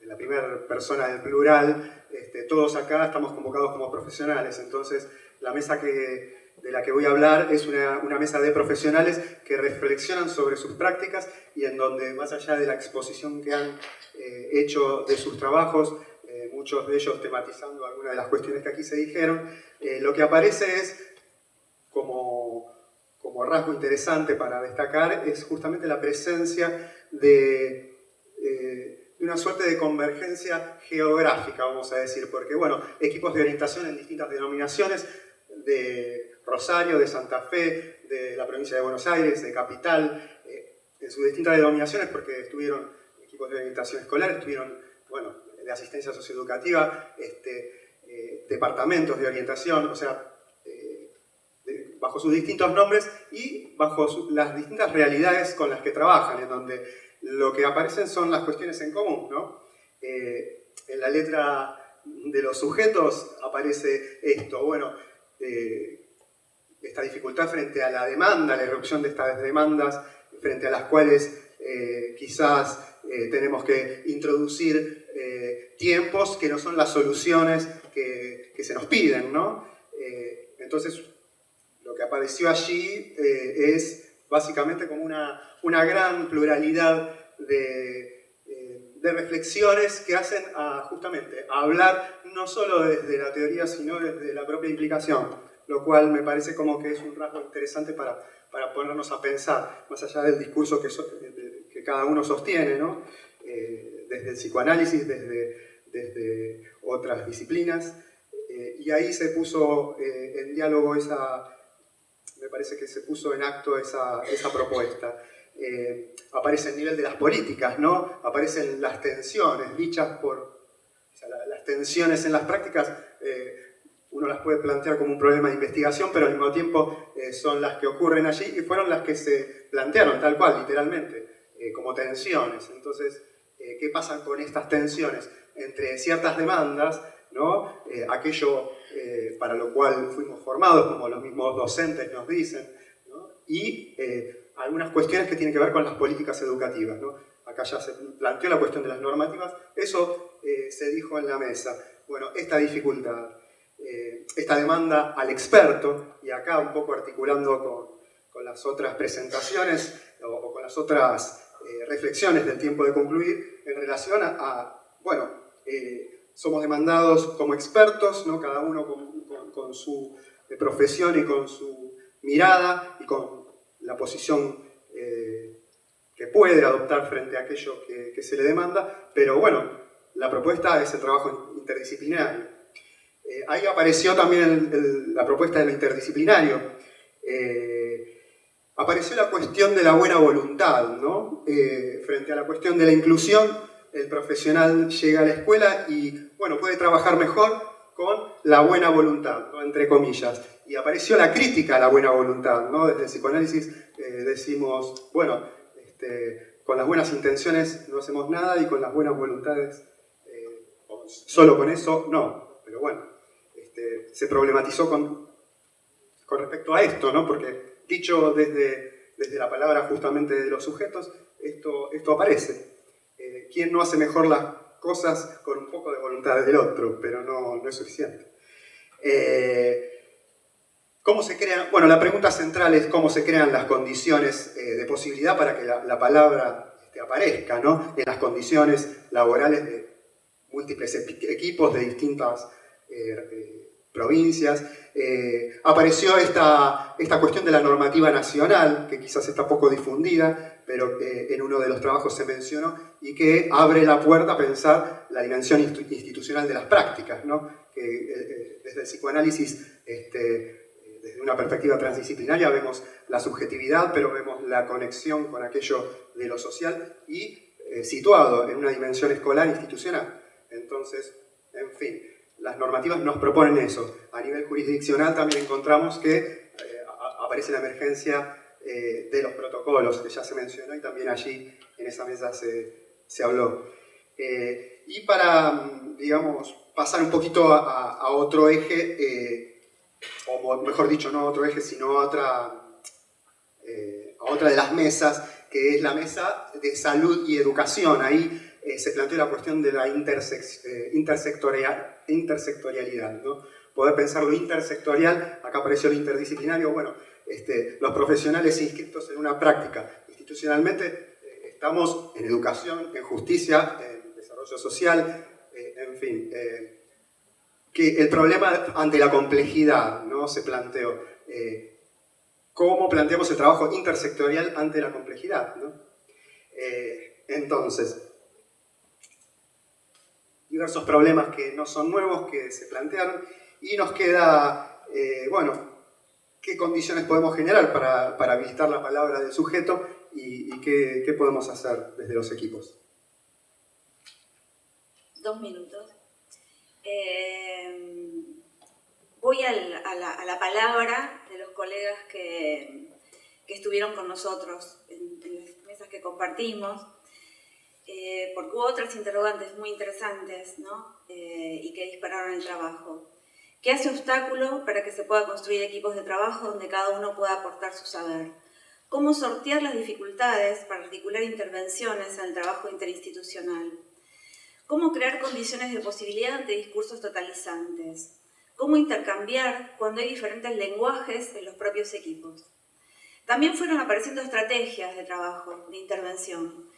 en la primera persona del plural, todos acá estamos convocados como profesionales, entonces la mesa de la que voy a hablar es una mesa de profesionales que reflexionan sobre sus prácticas y en donde, más allá de la exposición que han hecho de sus trabajos, muchos de ellos tematizando algunas de las cuestiones que aquí se dijeron, lo que aparece es como rasgo interesante para destacar es justamente la presencia de una suerte de convergencia geográfica, vamos a decir, porque, bueno, equipos de orientación en distintas denominaciones, de Rosario, de Santa Fe, de la provincia de Buenos Aires, de Capital, en sus distintas denominaciones, porque estuvieron equipos de orientación escolar, estuvieron, bueno, de asistencia socioeducativa, departamentos de orientación, o sea, bajo sus distintos nombres y bajo las distintas realidades con las que trabajan, en donde lo que aparecen son las cuestiones en común, ¿no? En la letra de los sujetos aparece esto, bueno, esta dificultad frente a la demanda, la irrupción de estas demandas, frente a las cuales quizás tenemos que introducir tiempos que no son las soluciones que se nos piden, ¿no? Entonces, lo que apareció allí es básicamente como una gran pluralidad de reflexiones que hacen justamente a hablar no solo desde la teoría, sino desde la propia implicación, lo cual me parece como que es un rasgo interesante para ponernos a pensar, más allá del discurso que cada uno sostiene, ¿no? Desde el psicoanálisis, desde otras disciplinas, y ahí se puso en diálogo me parece que se puso en acto esa propuesta. Aparece el nivel de las políticas, ¿no? Aparecen las tensiones, dichas las tensiones en las prácticas, uno las puede plantear como un problema de investigación, pero al mismo tiempo son las que ocurren allí y fueron las que se plantearon tal cual, literalmente, como tensiones. Entonces, qué pasa con estas tensiones entre ciertas demandas, ¿no? Aquello para lo cual fuimos formados, como los mismos docentes nos dicen, ¿no? Y algunas cuestiones que tienen que ver con las políticas educativas, ¿no? Acá ya se planteó la cuestión de las normativas, eso se dijo en la mesa. Bueno, esta dificultad, esta demanda al experto, y acá un poco articulando con las otras presentaciones o con las otras reflexiones del tiempo de concluir, en relación bueno, somos demandados como expertos, ¿no? Cada uno con su profesión y con su mirada y con la posición que puede adoptar frente a aquello que se le demanda, pero bueno, la propuesta es el trabajo interdisciplinario. Ahí apareció también la propuesta de lo interdisciplinario. Apareció la cuestión de la buena voluntad, ¿no? Frente a la cuestión de la inclusión, el profesional llega a la escuela y, bueno, puede trabajar mejor con la buena voluntad, ¿no? Entre comillas. Y apareció la crítica a la buena voluntad, ¿no? Desde el psicoanálisis decimos, bueno, con las buenas intenciones no hacemos nada y con las buenas voluntades, solo con eso, no. Pero bueno, se problematizó con respecto a esto, ¿no? Porque dicho desde la palabra justamente de los sujetos, esto aparece. ¿Quién no hace mejor las cosas con un poco de voluntad del otro? Pero no es suficiente. ¿Cómo se crean? Bueno, la pregunta central es cómo se crean las condiciones de posibilidad para que la palabra aparezca, ¿no? En las condiciones laborales de múltiples equipos de distintas provincias. Apareció esta cuestión de la normativa nacional, que quizás está poco difundida, pero en uno de los trabajos se mencionó, y que abre la puerta a pensar la dimensión institucional de las prácticas, ¿no? Que desde el psicoanálisis, desde una perspectiva transdisciplinaria, vemos la subjetividad, pero vemos la conexión con aquello de lo social y situado en una dimensión escolar institucional. Entonces, en fin, las normativas nos proponen eso. A nivel jurisdiccional también encontramos que aparece la emergencia de los protocolos, que ya se mencionó y también allí en esa mesa se habló. Y para, digamos, pasar un poquito a otro eje, o mejor dicho, no a otro eje, sino a otra de las mesas, que es la mesa de salud y educación. Ahí se planteó la cuestión de la intersectorialidad, ¿no? Poder pensar lo intersectorial, acá apareció lo interdisciplinario. Bueno, los profesionales inscritos en una práctica. Institucionalmente estamos en educación, en justicia, en desarrollo social, en fin. Que el problema ante la complejidad, ¿no? Se planteó. ¿Cómo planteamos el trabajo intersectorial ante la complejidad, ¿no? Entonces, diversos problemas que no son nuevos, que se plantearon, y nos queda, bueno, qué condiciones podemos generar para habilitar la palabra del sujeto y qué podemos hacer desde los equipos. 2 minutos. Voy a la palabra de los colegas que estuvieron con nosotros en las mesas que compartimos, porque hubo otras interrogantes muy interesantes, ¿no? Y que dispararon el trabajo. ¿Qué hace obstáculo para que se pueda construir equipos de trabajo donde cada uno pueda aportar su saber? ¿Cómo sortear las dificultades para articular intervenciones en el trabajo interinstitucional? ¿Cómo crear condiciones de posibilidad ante discursos totalizantes? ¿Cómo intercambiar cuando hay diferentes lenguajes en los propios equipos? También fueron apareciendo estrategias de trabajo, de intervención.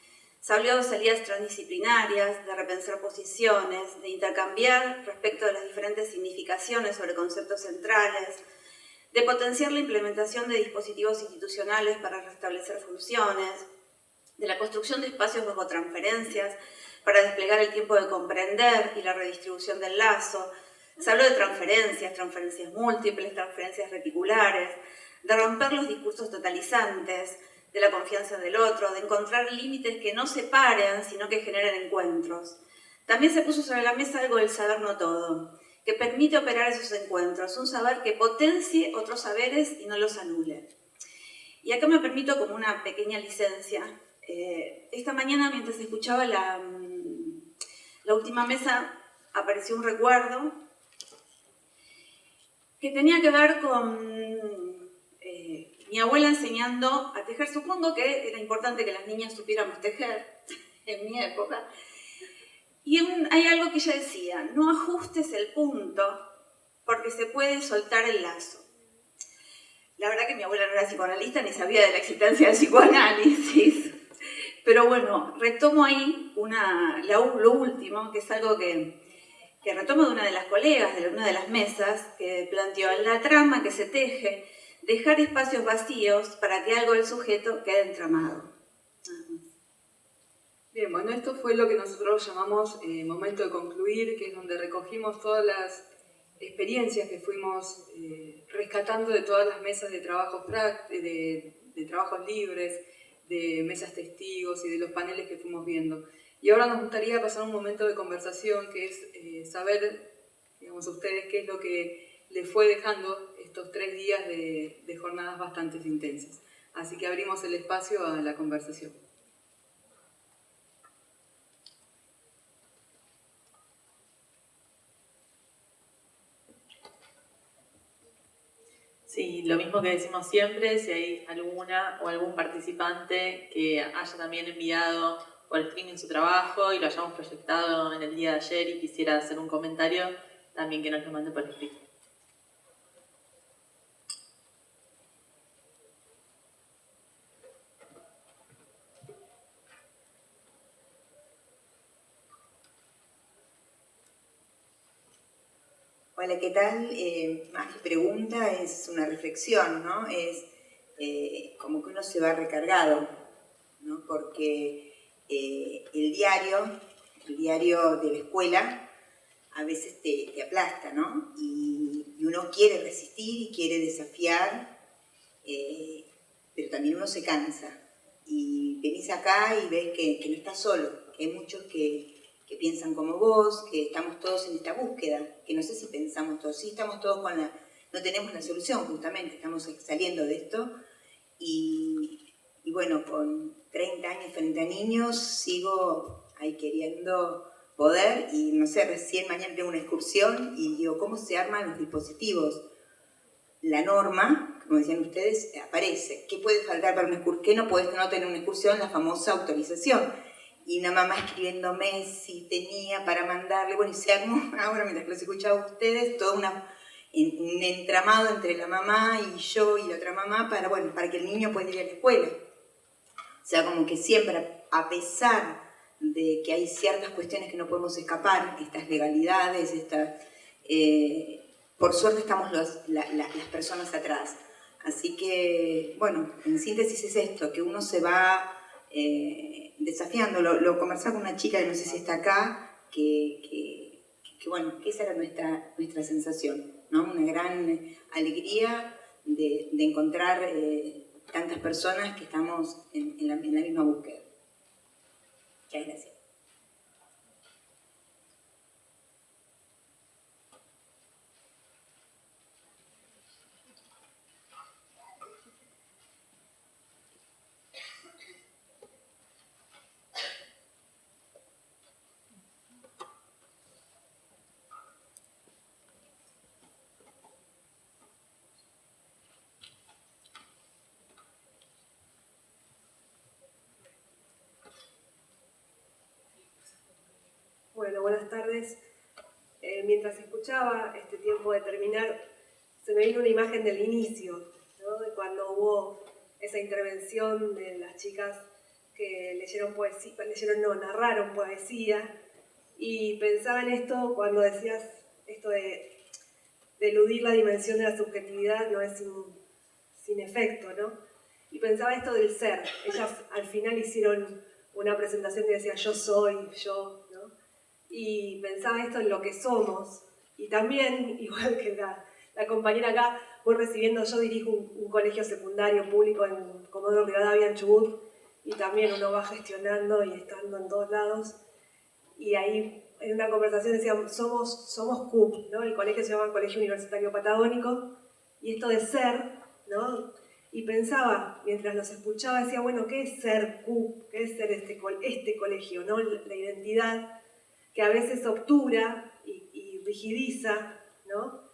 Se habló de salidas transdisciplinarias, de repensar posiciones, de intercambiar respecto de las diferentes significaciones sobre conceptos centrales, de potenciar la implementación de dispositivos institucionales para restablecer funciones, de la construcción de espacios bajo transferencias para desplegar el tiempo de comprender y la redistribución del lazo. Se habló de transferencias múltiples, transferencias reticulares, de romper los discursos totalizantes, de la confianza del otro, de encontrar límites que no separen, sino que generen encuentros. También se puso sobre la mesa algo del saber no todo, que permite operar esos encuentros, un saber que potencie otros saberes y no los anule. Y acá me permito como una pequeña licencia. Esta mañana, mientras escuchaba la la última mesa apareció un recuerdo que tenía que ver con mi abuela enseñando a tejer. Supongo que era importante que las niñas supiéramos tejer en mi época. Y hay algo que ella decía: no ajustes el punto porque se puede soltar el lazo. La verdad que mi abuela no era psicoanalista ni sabía de la existencia del psicoanálisis. Pero bueno, retomo ahí lo último, que es algo que retomo de una de las colegas, de una de las mesas, que planteó: en la trama que se teje, dejar espacios vacíos para que algo del sujeto quede entramado. Bien, bueno, esto fue lo que nosotros llamamos momento de concluir, que es donde recogimos todas las experiencias que fuimos rescatando de todas las mesas de trabajos de trabajos libres, de mesas testigos y de los paneles que fuimos viendo. Y ahora nos gustaría pasar un momento de conversación, que es saber, digamos, ustedes qué es lo que les fue dejando estos 3 días de jornadas bastante intensas. Así que abrimos el espacio a la conversación. Sí, lo mismo que decimos siempre: si hay alguna o algún participante que haya también enviado por streaming su trabajo y lo hayamos proyectado en el día de ayer y quisiera hacer un comentario, también que nos lo mande por escrito. Hola, ¿qué tal? Más que pregunta, es una reflexión, ¿no? Es como que uno se va recargado, ¿no? Porque el diario de la escuela a veces te aplasta, ¿no? Y uno quiere resistir y quiere desafiar, pero también uno se cansa. Y venís acá y ves que no estás solo, que hay muchos que piensan como vos, que estamos todos en esta búsqueda, que no sé si pensamos todos, sí estamos todos no tenemos la solución justamente, estamos saliendo de esto, y bueno, con 30 años frente a niños, sigo ahí queriendo poder, y no sé, recién mañana tengo una excursión, y digo, ¿cómo se arman los dispositivos? La norma, como decían ustedes, aparece. ¿Qué puede faltar para una excursión? ¿Qué no puedes no tener una excursión? La famosa autorización. Y una mamá escribiéndome si tenía para mandarle, bueno, y se armó, ahora mientras los escuchaba a ustedes, todo un entramado entre la mamá y yo y la otra mamá para que el niño pueda ir a la escuela. O sea, como que siempre, a pesar de que hay ciertas cuestiones que no podemos escapar, estas legalidades, por suerte estamos las personas atrás. Así que, bueno, en síntesis es esto, que uno se va desafiando. Lo conversaba con una chica que no sé si está acá, que bueno, que esa era nuestra sensación, ¿no? Una gran alegría de encontrar tantas personas que estamos en la misma búsqueda. Muchas gracias. Bueno, buenas tardes. Mientras escuchaba este tiempo de terminar, se me vino una imagen del inicio, ¿no? De cuando hubo esa intervención de las chicas que narraron poesía, y pensaba en esto cuando decías esto de eludir la dimensión de la subjetividad no es sin efecto, ¿no? Y pensaba esto del ser. Ellas al final hicieron una presentación que decía yo soy, yo, ¿no? Y pensaba esto en lo que somos, y también, igual que la compañera acá, voy recibiendo, yo dirijo un colegio secundario público en Comodoro Rivadavia, en Chubut, y también uno va gestionando y estando en todos lados, y ahí en una conversación decíamos, somos CUP, ¿no? El colegio se llama Colegio Universitario Patagónico, y esto de ser, ¿no? Y pensaba, mientras los escuchaba, decía, bueno, ¿qué es ser CUP? ¿Qué es ser este colegio, ¿no? La identidad que a veces obtura y rigidiza, ¿no?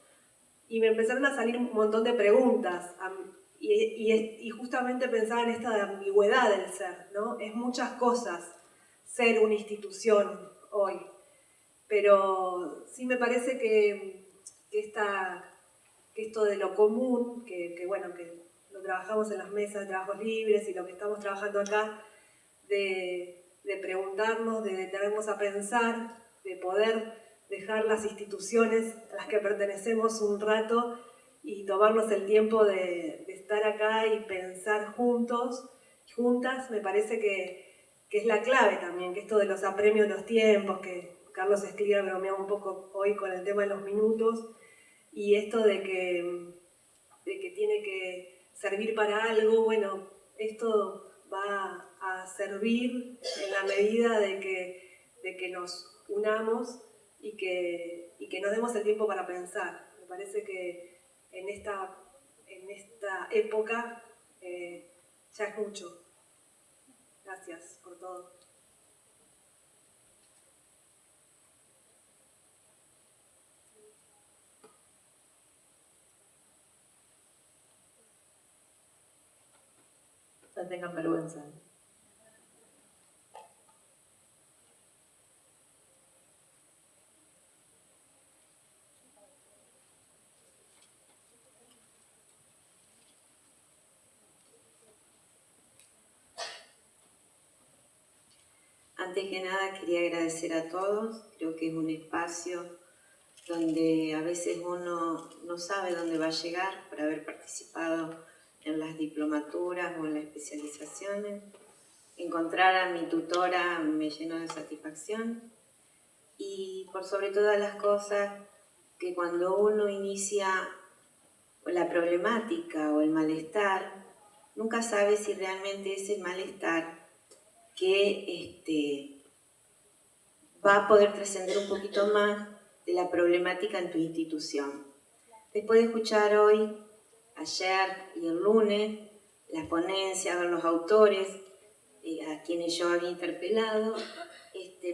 Y me empezaron a salir un montón de preguntas, y justamente pensaba en esta ambigüedad del ser, ¿no? Es muchas cosas ser una institución hoy, pero sí me parece que esto de lo común, que bueno, que lo trabajamos en las mesas de trabajos libres y lo que estamos trabajando acá, de preguntarnos, de detenernos a pensar, de poder dejar las instituciones a las que pertenecemos un rato y tomarnos el tiempo de estar acá y pensar juntos, juntas, me parece que es la clave también, que esto de los apremios de los tiempos, que Carlos Escliar bromeaba un poco hoy con el tema de los minutos, y esto de que tiene que servir para algo, bueno, esto va a servir en la medida de que nos unamos y que nos demos el tiempo para pensar. Me parece que en esta época ya es mucho. Gracias por todo. No tengan vergüenza. Antes que nada quería agradecer a todos, creo que es un espacio donde a veces uno no sabe dónde va a llegar por haber participado en las diplomaturas o en las especializaciones. Encontrar a mi tutora me llenó de satisfacción y por sobre todas las cosas que cuando uno inicia la problemática o el malestar, nunca sabe si realmente es el malestar que va a poder trascender un poquito más de la problemática en tu institución. Después de escuchar hoy, ayer y el lunes, las ponencias, ver los autores, a quienes yo había interpelado,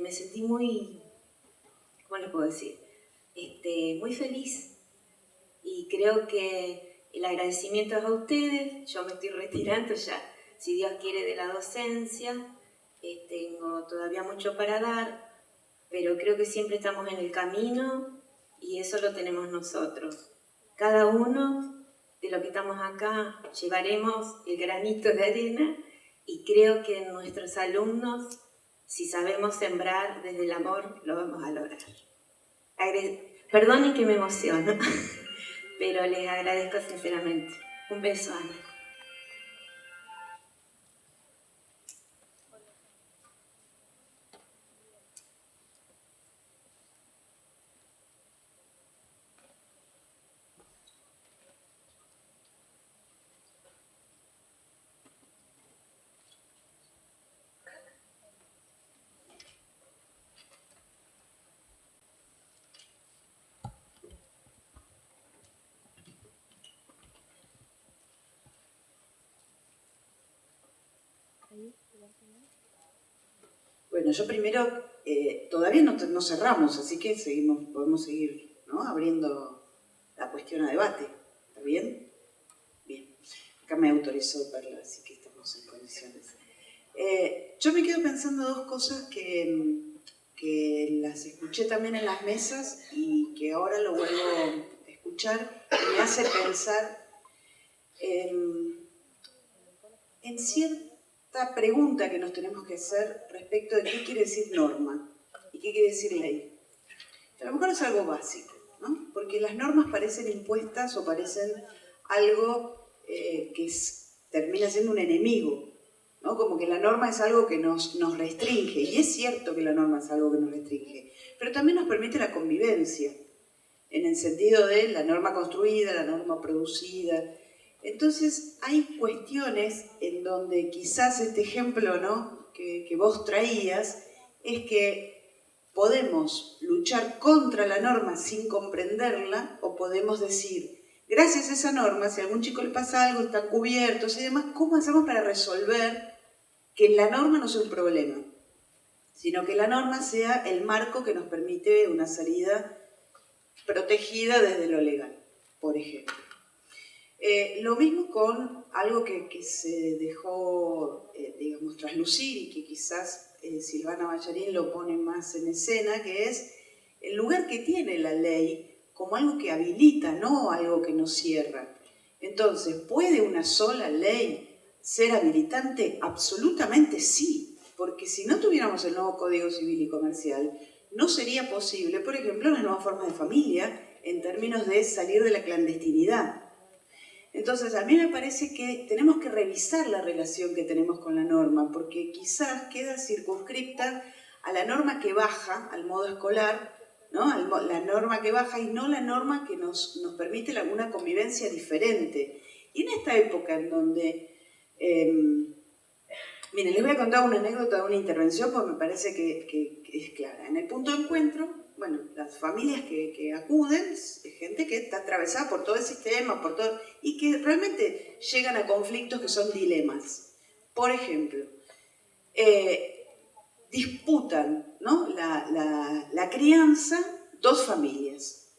me sentí muy, ¿cómo les puedo decir? Muy feliz. Y creo que el agradecimiento es a ustedes. Yo me estoy retirando ya, si Dios quiere, de la docencia. Tengo todavía mucho para dar, pero creo que siempre estamos en el camino y eso lo tenemos nosotros. Cada uno de los que estamos acá llevaremos el granito de arena y creo que nuestros alumnos, si sabemos sembrar desde el amor, lo vamos a lograr. Perdonen que me emociono, pero les agradezco sinceramente. Un beso, Ana. Bueno, yo primero, todavía no cerramos, así que podemos seguir, ¿no?, abriendo la cuestión a debate. ¿Está bien? Bien. Acá me autorizó Perla, así que estamos en condiciones. Yo me quedo pensando dos cosas que las escuché también en las mesas y que ahora lo vuelvo a escuchar y me hace pensar en cierta pregunta que nos tenemos que hacer respecto de qué quiere decir norma y qué quiere decir ley. A lo mejor es algo básico, ¿no? Porque las normas parecen impuestas o parecen algo que termina siendo un enemigo, ¿no? Como que la norma es algo que nos restringe, y es cierto que la norma es algo que nos restringe, pero también nos permite la convivencia, en el sentido de la norma construida, la norma producida. Entonces hay cuestiones en donde quizás este ejemplo, ¿no?, que vos traías, es que podemos luchar contra la norma sin comprenderla, o podemos decir, gracias a esa norma, si a algún chico le pasa algo, están cubiertos y demás, ¿cómo hacemos para resolver que la norma no sea un problema? sino que la norma sea el marco que nos permite una salida protegida desde lo legal, por ejemplo. Lo mismo con algo que se dejó, digamos, traslucir y que quizás Silvana Ballarín lo pone más en escena, que es el lugar que tiene la ley como algo que habilita, no algo que nos cierra. Entonces, ¿puede una sola ley ser habilitante? Absolutamente sí, porque si no tuviéramos el nuevo Código Civil y Comercial, no sería posible, por ejemplo, las nuevas formas de familia en términos de salir de la clandestinidad. Entonces, a mí me parece que tenemos que revisar la relación que tenemos con la norma, porque quizás queda circunscripta a la norma que baja, al modo escolar, ¿no? La norma que baja y no la norma que nos permite una convivencia diferente. Y en esta época en donde... miren, les voy a contar una anécdota de una intervención porque me parece que es clara. En el punto de encuentro, bueno, las familias que acuden, es gente que está atravesada por todo el sistema, por todo, y que realmente llegan a conflictos que son dilemas. Por ejemplo, disputan, ¿no?, la crianza dos familias.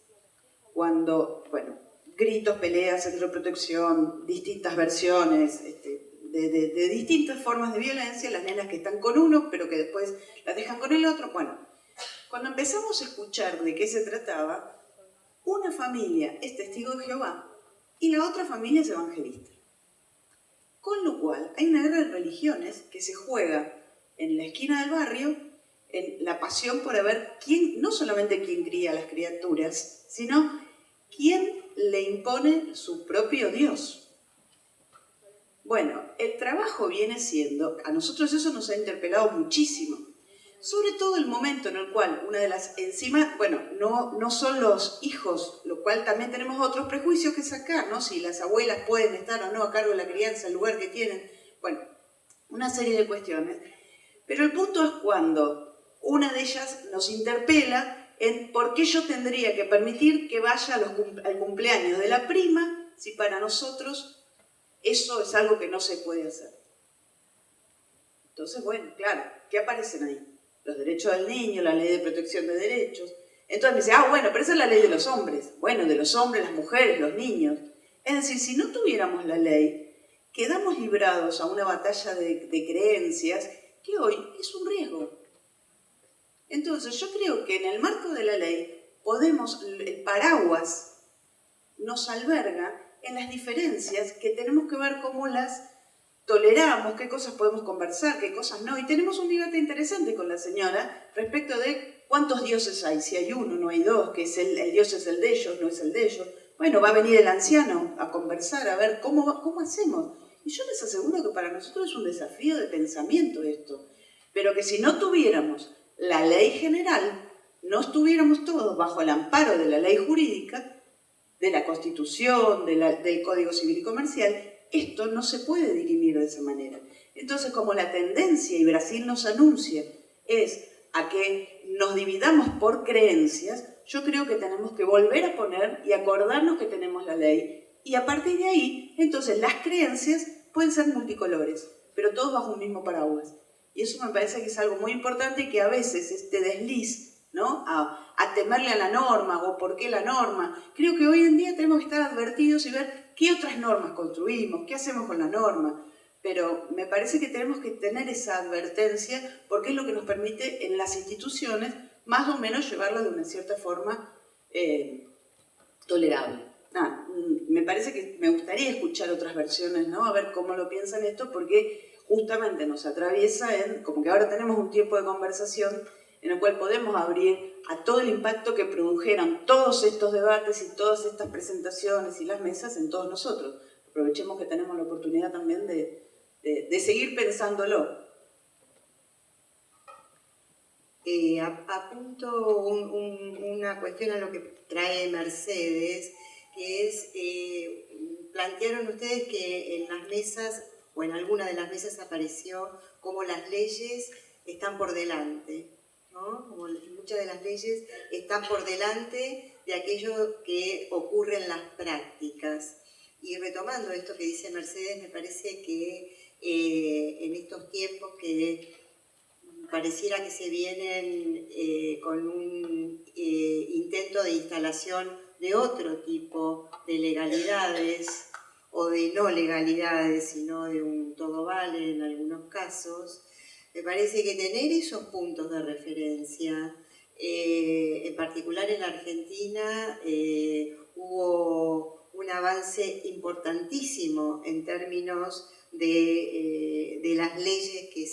Cuando, bueno, gritos, peleas, centro de protección, distintas versiones, de distintas formas de violencia, las nenas que están con uno, pero que después las dejan con el otro. Bueno, cuando empezamos a escuchar de qué se trataba, una familia es testigo de Jehová y la otra familia es evangelista. Con lo cual, hay una guerra de religiones que se juega en la esquina del barrio, en la pasión por ver quién, no solamente quién cría a las criaturas, sino quién le impone su propio Dios. Bueno, el trabajo viene siendo, a nosotros eso nos ha interpelado muchísimo, sobre todo el momento en el cual una de las, encima, bueno, no son los hijos, lo cual también tenemos otros prejuicios que sacar, ¿no? Si las abuelas pueden estar o no a cargo de la crianza, el lugar que tienen, bueno, una serie de cuestiones. Pero el punto es cuando una de ellas nos interpela en por qué yo tendría que permitir que vaya al cumpleaños de la prima si para nosotros eso es algo que no se puede hacer. Entonces, bueno, claro, ¿qué aparecen ahí? Los derechos del niño, la ley de protección de derechos. Entonces me dice, bueno, pero esa es la ley de los hombres. Bueno, de los hombres, las mujeres, los niños. Es decir, si no tuviéramos la ley, quedamos librados a una batalla de creencias que hoy es un riesgo. Entonces yo creo que en el marco de la ley el paraguas nos alberga en las diferencias que tenemos que ver cómo las toleramos, qué cosas podemos conversar, qué cosas no. Y tenemos un debate interesante con la señora respecto de cuántos dioses hay, si hay uno, no hay dos, que es el dios es el de ellos, no es el de ellos. Bueno, va a venir el anciano a conversar, a ver cómo hacemos. Y yo les aseguro que para nosotros es un desafío de pensamiento esto. Pero que si no tuviéramos la ley general, no estuviéramos todos bajo el amparo de la ley jurídica, de la Constitución, del Código Civil y Comercial, esto no se puede dirimir de esa manera. Entonces, como la tendencia, y Brasil nos anuncia, es a que nos dividamos por creencias, yo creo que tenemos que volver a poner y acordarnos que tenemos la ley, y a partir de ahí, entonces las creencias pueden ser multicolores, pero todos bajo un mismo paraguas. Y eso me parece que es algo muy importante y que a veces este desliz, ¿no?, a temerle a la norma o por qué la norma, creo que hoy en día tenemos que estar advertidos y ver qué otras normas construimos, qué hacemos con la norma. Pero me parece que tenemos que tener esa advertencia porque es lo que nos permite en las instituciones más o menos llevarla de una cierta forma tolerable. Me parece que me gustaría escuchar otras versiones, ¿no? A ver cómo lo piensan esto, porque justamente nos atraviesa en, como que ahora tenemos un tiempo de conversación en el cual podemos abrir a todo el impacto que produjeran todos estos debates y todas estas presentaciones y las mesas en todos nosotros. Aprovechemos que tenemos la oportunidad también de seguir pensándolo. Apunto una cuestión a lo que trae Mercedes, que es, plantearon ustedes que en las mesas, o en alguna de las mesas apareció como las leyes están por delante, ¿no? Como muchas de las leyes están por delante de aquello que ocurre en las prácticas. Y retomando esto que dice Mercedes, me parece que en estos tiempos que pareciera que se vienen con un intento de instalación de otro tipo de legalidades o de no legalidades, sino de un todo vale en algunos casos. Me parece que tener esos puntos de referencia, en particular en la Argentina, hubo un avance importantísimo en términos de las leyes que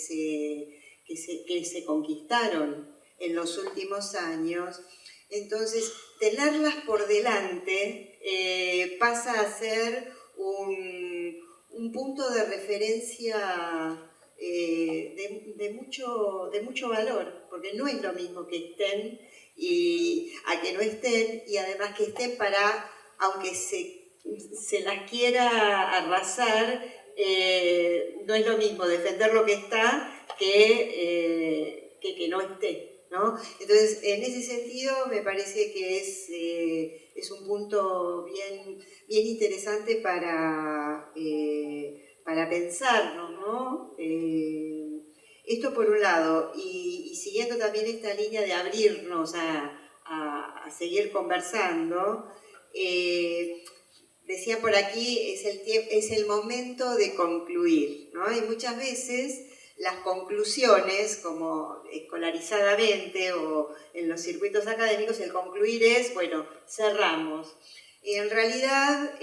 se conquistaron en los últimos años. Entonces, tenerlas por delante pasa a ser un punto de referencia de mucho valor, porque no es lo mismo que estén a que no estén, y además que estén para, aunque se las quiera arrasar, no es lo mismo defender lo que está que no esté, ¿no? Entonces, en ese sentido, me parece que es un punto bien interesante para pensarnos, ¿no? Esto por un lado, y siguiendo también esta línea de abrirnos a seguir conversando, decía por aquí, es el momento de concluir, ¿no? Y muchas veces las conclusiones, como escolarizadamente o en los circuitos académicos, el concluir es, bueno, cerramos. Y en realidad,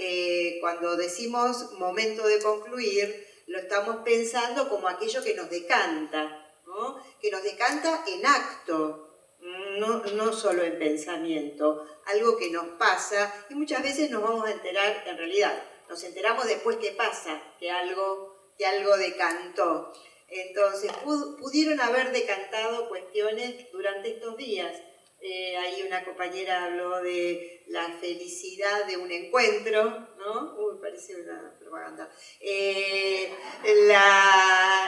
cuando decimos momento de concluir, lo estamos pensando como aquello que nos decanta, ¿no? Que nos decanta en acto, no solo en pensamiento, algo que nos pasa, y muchas veces nos vamos a enterar, en realidad, nos enteramos después que pasa, que algo decantó. Entonces, pudieron haber decantado cuestiones durante estos días. Ahí una compañera habló de la felicidad de un encuentro, ¿no? Uy, parece una propaganda. La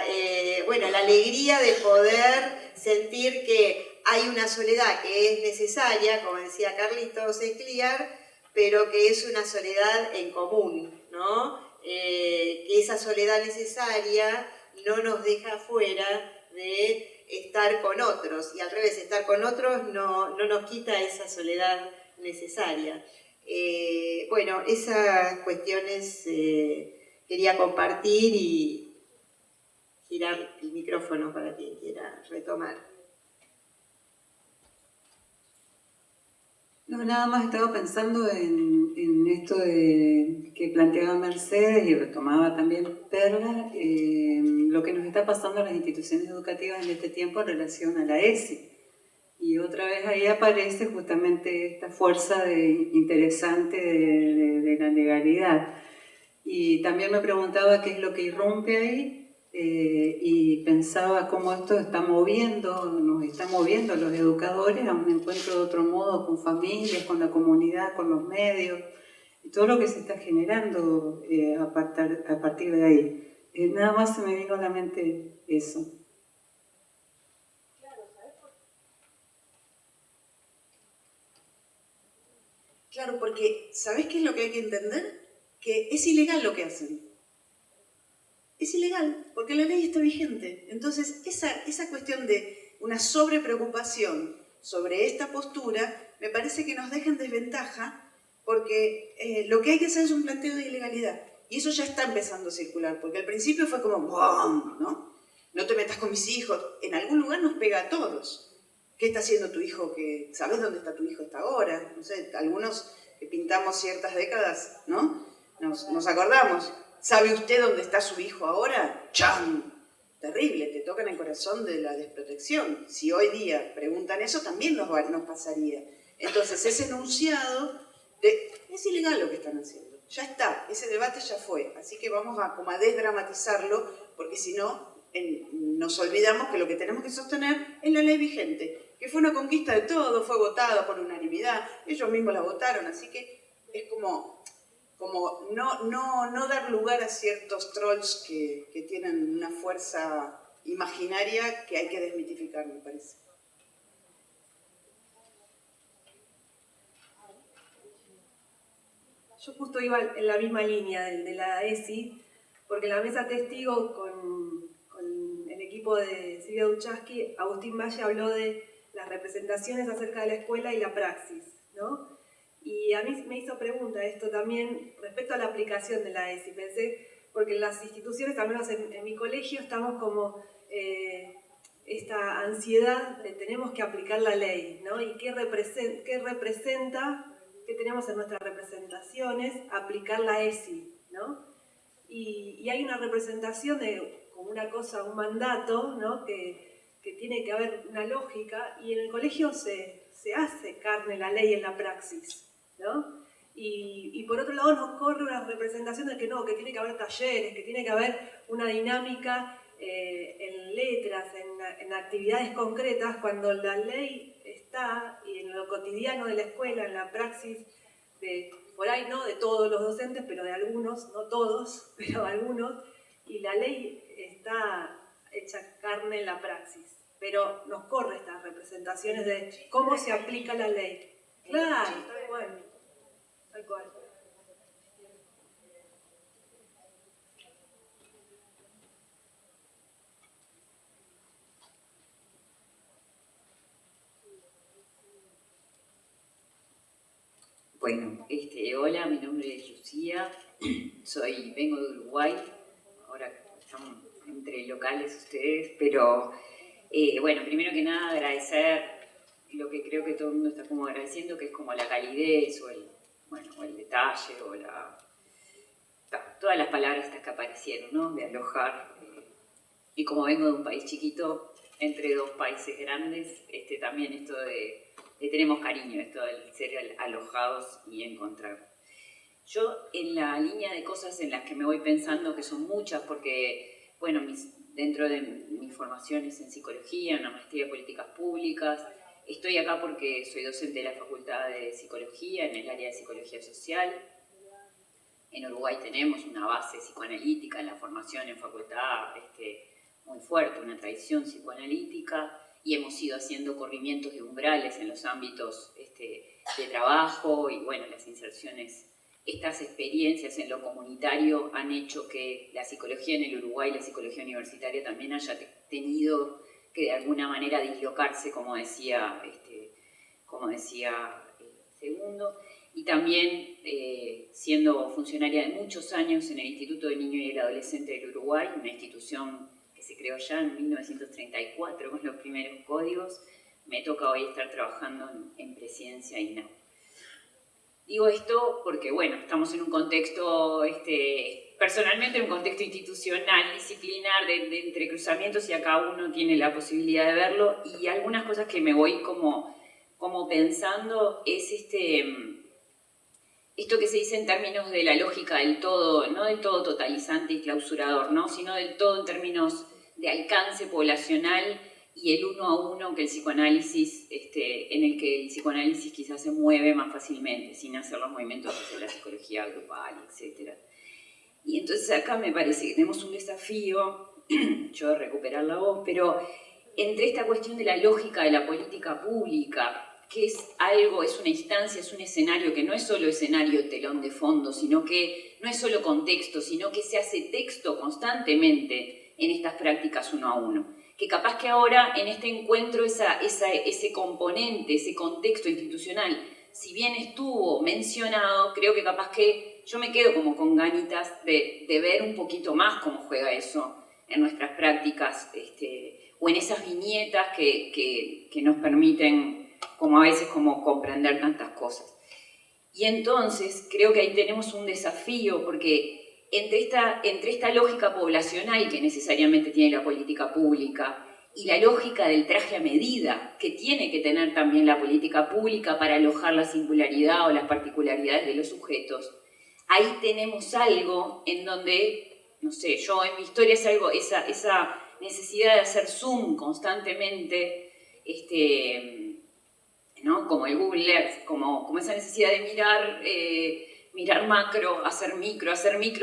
alegría de poder sentir que hay una soledad que es necesaria, como decía Carlitos Escliar, pero que es una soledad en común, ¿no? Que esa soledad necesaria no nos deja fuera de estar con otros, y al revés, estar con otros no nos quita esa soledad necesaria. Bueno, esas cuestiones quería compartir y girar el micrófono para quien quiera retomar. No, nada más estaba pensando en esto que planteaba Mercedes y retomaba también Perla, lo que nos está pasando en las instituciones educativas en este tiempo en relación a la ESI. Y otra vez ahí aparece justamente esta fuerza interesante de la legalidad. Y también me preguntaba qué es lo que irrumpe ahí, y pensaba cómo esto nos está moviendo a los educadores a un encuentro de otro modo con familias, con la comunidad, con los medios, y todo lo que se está generando a partir de ahí. Nada más se me vino a la mente eso. Claro, porque ¿sabés qué es lo que hay que entender? Que es ilegal lo que hacen. Es ilegal, porque la ley está vigente. Entonces, esa cuestión de una sobrepreocupación sobre esta postura, me parece que nos deja en desventaja, porque lo que hay que hacer es un planteo de ilegalidad. Y eso ya está empezando a circular, porque al principio fue como ¡bum! ¿No? No te metas con mis hijos. En algún lugar nos pega a todos. ¿Qué está haciendo tu hijo? ¿Sabes dónde está tu hijo hasta ahora? No sé, algunos que pintamos ciertas décadas, ¿no? Nos acordamos. ¿Sabe usted dónde está su hijo ahora? ¡Chan! Terrible, te toca en el corazón de la desprotección. Si hoy día preguntan eso, también nos pasaría. Entonces, ese enunciado es ilegal lo que están haciendo. Ya está, ese debate ya fue. Así que vamos como a desdramatizarlo, porque si no, nos olvidamos que lo que tenemos que sostener es la ley vigente, que fue una conquista de todos, fue votada por unanimidad, ellos mismos la votaron, así que es como no dar lugar a ciertos trolls que tienen una fuerza imaginaria que hay que desmitificar, me parece. Yo justo iba en la misma línea de la ESI, porque la mesa testigo con el equipo equipo de Silvia Duchaski, Agustín Valle habló de las representaciones acerca de la escuela y la praxis, ¿no? Y a mí me hizo pregunta esto también respecto a la aplicación de la ESI. Pensé, porque en las instituciones, al menos en mi colegio, estamos como esta ansiedad de tenemos que aplicar la ley, ¿no? Y qué representa, qué tenemos en nuestras representaciones, aplicar la ESI, ¿no? Y hay una representación de como una cosa, un mandato, ¿no? que tiene que haber una lógica, y en el colegio se hace carne la ley en la praxis, ¿no? Y por otro lado nos corre una representación de que no, que tiene que haber talleres, que tiene que haber una dinámica en letras, en actividades concretas, cuando la ley está, y en lo cotidiano de la escuela, en la praxis, por ahí no de todos los docentes, pero de algunos, no todos, pero algunos, y la ley está hecha carne en la praxis, pero nos corre estas representaciones de cómo se aplica la ley. Claro, tal cual, tal cual. Bueno, hola, mi nombre es Lucía, vengo de Uruguay, ahora están entre locales ustedes, pero bueno, primero que nada agradecer lo que creo que todo el mundo está como agradeciendo, que es como la calidez o el detalle o todas las palabras estas que aparecieron, ¿no? De alojar, y como vengo de un país chiquito, entre dos países grandes, también esto le tenemos cariño, esto del ser alojados y encontrar. Yo, en la línea de cosas en las que me voy pensando, que son muchas, porque, bueno, dentro de mis formaciones en psicología, en la maestría de políticas públicas, estoy acá porque soy docente de la Facultad de Psicología, en el área de Psicología Social. En Uruguay tenemos una base psicoanalítica en la formación en facultad muy fuerte, una tradición psicoanalítica, y hemos ido haciendo corrimientos de umbrales en los ámbitos de trabajo, y bueno, las inserciones, estas experiencias en lo comunitario han hecho que la psicología en el Uruguay, la psicología universitaria también haya tenido que de alguna manera dislocarse, como decía Segundo, y también siendo funcionaria de muchos años en el Instituto del Niño y el Adolescente del Uruguay, una institución que se creó ya en 1934 con los primeros códigos. Me toca hoy estar trabajando en presidencia INAU. Digo esto porque, bueno, estamos en un contexto, personalmente en un contexto institucional, disciplinar, de entrecruzamientos, y acá uno tiene la posibilidad de verlo, y algunas cosas que me voy como pensando es esto que se dice en términos de la lógica del todo, no del todo totalizante y clausurador, ¿no? Sino del todo en términos de alcance poblacional y el uno a uno que el psicoanálisis, en el que el psicoanálisis quizás se mueve más fácilmente, sin hacer los movimientos hacia la psicología grupal, etc. Y entonces acá me parece que tenemos un desafío, yo de recuperar la voz, pero entre esta cuestión de la lógica de la política pública, que es algo, es una instancia, es un escenario que no es solo escenario telón de fondo, sino que no es solo contexto, sino que se hace texto constantemente en estas prácticas uno a uno. Que capaz que ahora en este encuentro ese componente, ese contexto institucional, si bien estuvo mencionado, creo que capaz que yo me quedo como con ganitas de ver un poquito más cómo juega eso en nuestras prácticas, o en esas viñetas que nos permiten como a veces como comprender tantas cosas. Y entonces creo que ahí tenemos un desafío, porque entre esta lógica poblacional que necesariamente tiene la política pública y la lógica del traje a medida que tiene que tener también la política pública para alojar la singularidad o las particularidades de los sujetos, ahí tenemos algo en donde, no sé, yo en mi historia es algo, esa necesidad de hacer zoom constantemente, ¿no? Como el Google Earth, como esa necesidad de mirar macro, hacer micro,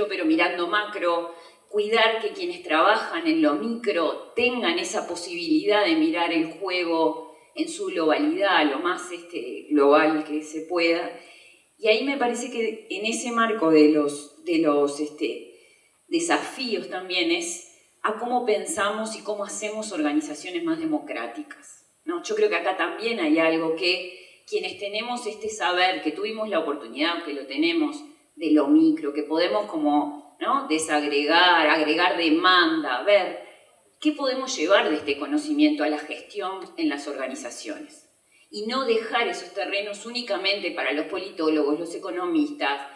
pero mirando macro, cuidar que quienes trabajan en lo micro tengan esa posibilidad de mirar el juego en su globalidad, lo más global que se pueda. Y ahí me parece que en ese marco de los desafíos también es a cómo pensamos y cómo hacemos organizaciones más democráticas, ¿no? Yo creo que acá también hay algo que quienes tenemos este saber, que tuvimos la oportunidad, que lo tenemos de lo micro, que podemos como, ¿no?, desagregar, agregar demanda, ver qué podemos llevar de este conocimiento a la gestión en las organizaciones. Y no dejar esos terrenos únicamente para los politólogos, los economistas,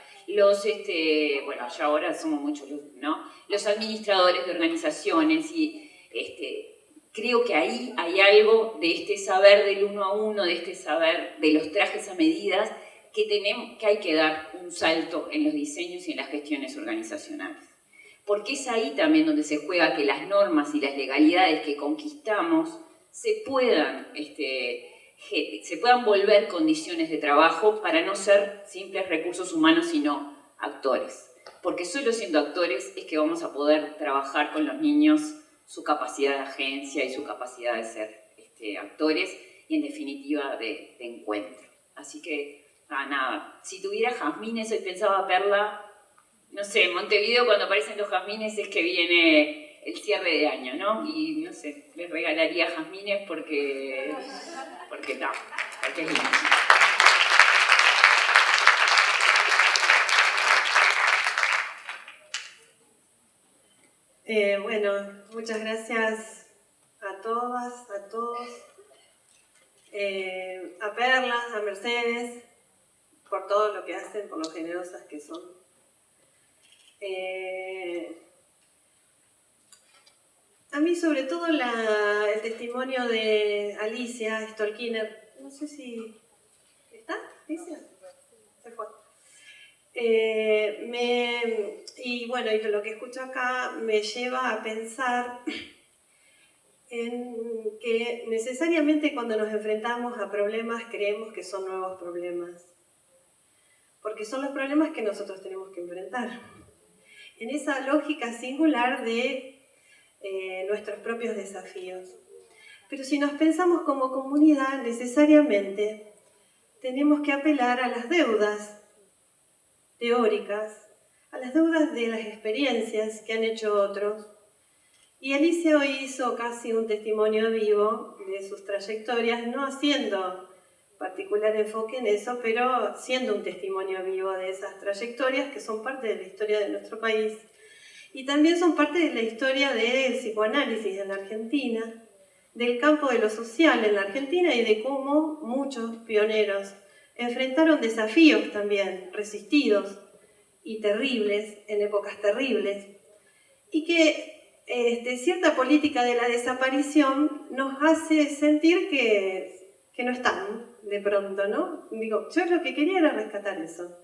bueno, ya ahora somos muchos, ¿no?, los administradores de organizaciones, y creo que ahí hay algo de este saber del uno a uno, de este saber de los trajes a medidas, que hay que dar un salto en los diseños y en las gestiones organizacionales. Porque es ahí también donde se juega que las normas y las legalidades que conquistamos se puedan volver condiciones de trabajo para no ser simples recursos humanos, sino actores. Porque solo siendo actores es que vamos a poder trabajar con los niños su capacidad de agencia y su capacidad de ser actores y, en definitiva, de encuentro. Así que, nada, si tuviera jazmines, hoy pensaba Perla, no sé, en Montevideo cuando aparecen los jazmines es que viene el cierre de año, ¿no? Y, no sé, les regalaría jazmines porque es lindo. Bueno, muchas gracias a todas, a todos, a Perla, a Mercedes, por todo lo que hacen, por lo generosas que son. A mí sobre todo el testimonio de Alicia Stolkiner, no sé si... ¿Está? ¿Alicia? Se fue. Y bueno, y lo que escucho acá me lleva a pensar en que necesariamente cuando nos enfrentamos a problemas creemos que son nuevos problemas, porque son los problemas que nosotros tenemos que enfrentar. En esa lógica singular de nuestros propios desafíos. Pero si nos pensamos como comunidad, necesariamente tenemos que apelar a las deudas teóricas, a las deudas de las experiencias que han hecho otros. Y Alicia hoy hizo casi un testimonio vivo de sus trayectorias, no haciendo particular enfoque en eso, pero siendo un testimonio vivo de esas trayectorias que son parte de la historia de nuestro país. Y también son parte de la historia del psicoanálisis en la Argentina, del campo de lo social en la Argentina y de cómo muchos pioneros enfrentaron desafíos también resistidos y terribles, en épocas terribles, y que cierta política de la desaparición nos hace sentir que no están de pronto, ¿no? Digo, yo lo que quería era rescatar eso,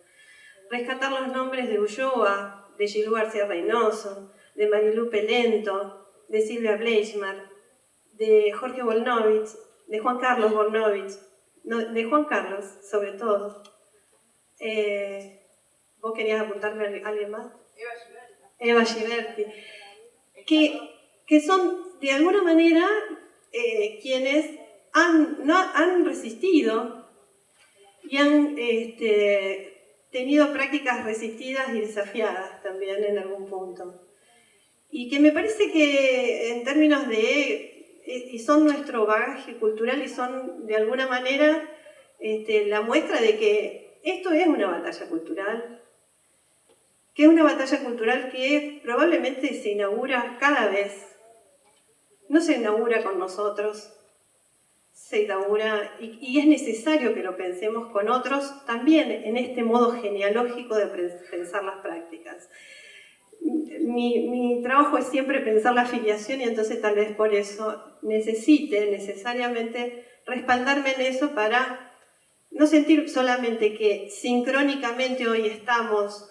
rescatar los nombres de Ulloa, de Gilú García Reynoso, de Marilu Pelento, de Silvia Bleichmar, de Jorge Volnovich, de Juan Carlos Volnovich, de Juan Carlos, sobre todo. ¿Vos querías apuntarme a alguien más? Eva Giberti. Que son, de alguna manera, quienes han resistido y han tenido prácticas resistidas y desafiadas también en algún punto. Y que me parece que en términos y son nuestro bagaje cultural y son de alguna manera la muestra de que esto es una batalla cultural, que es una batalla cultural que probablemente se inaugura cada vez. No se inaugura con nosotros, se inaugura, y es necesario que lo pensemos con otros también en este modo genealógico de pensar las prácticas. Mi trabajo es siempre pensar la afiliación y entonces tal vez por eso necesite necesariamente respaldarme en eso para no sentir solamente que sincrónicamente hoy estamos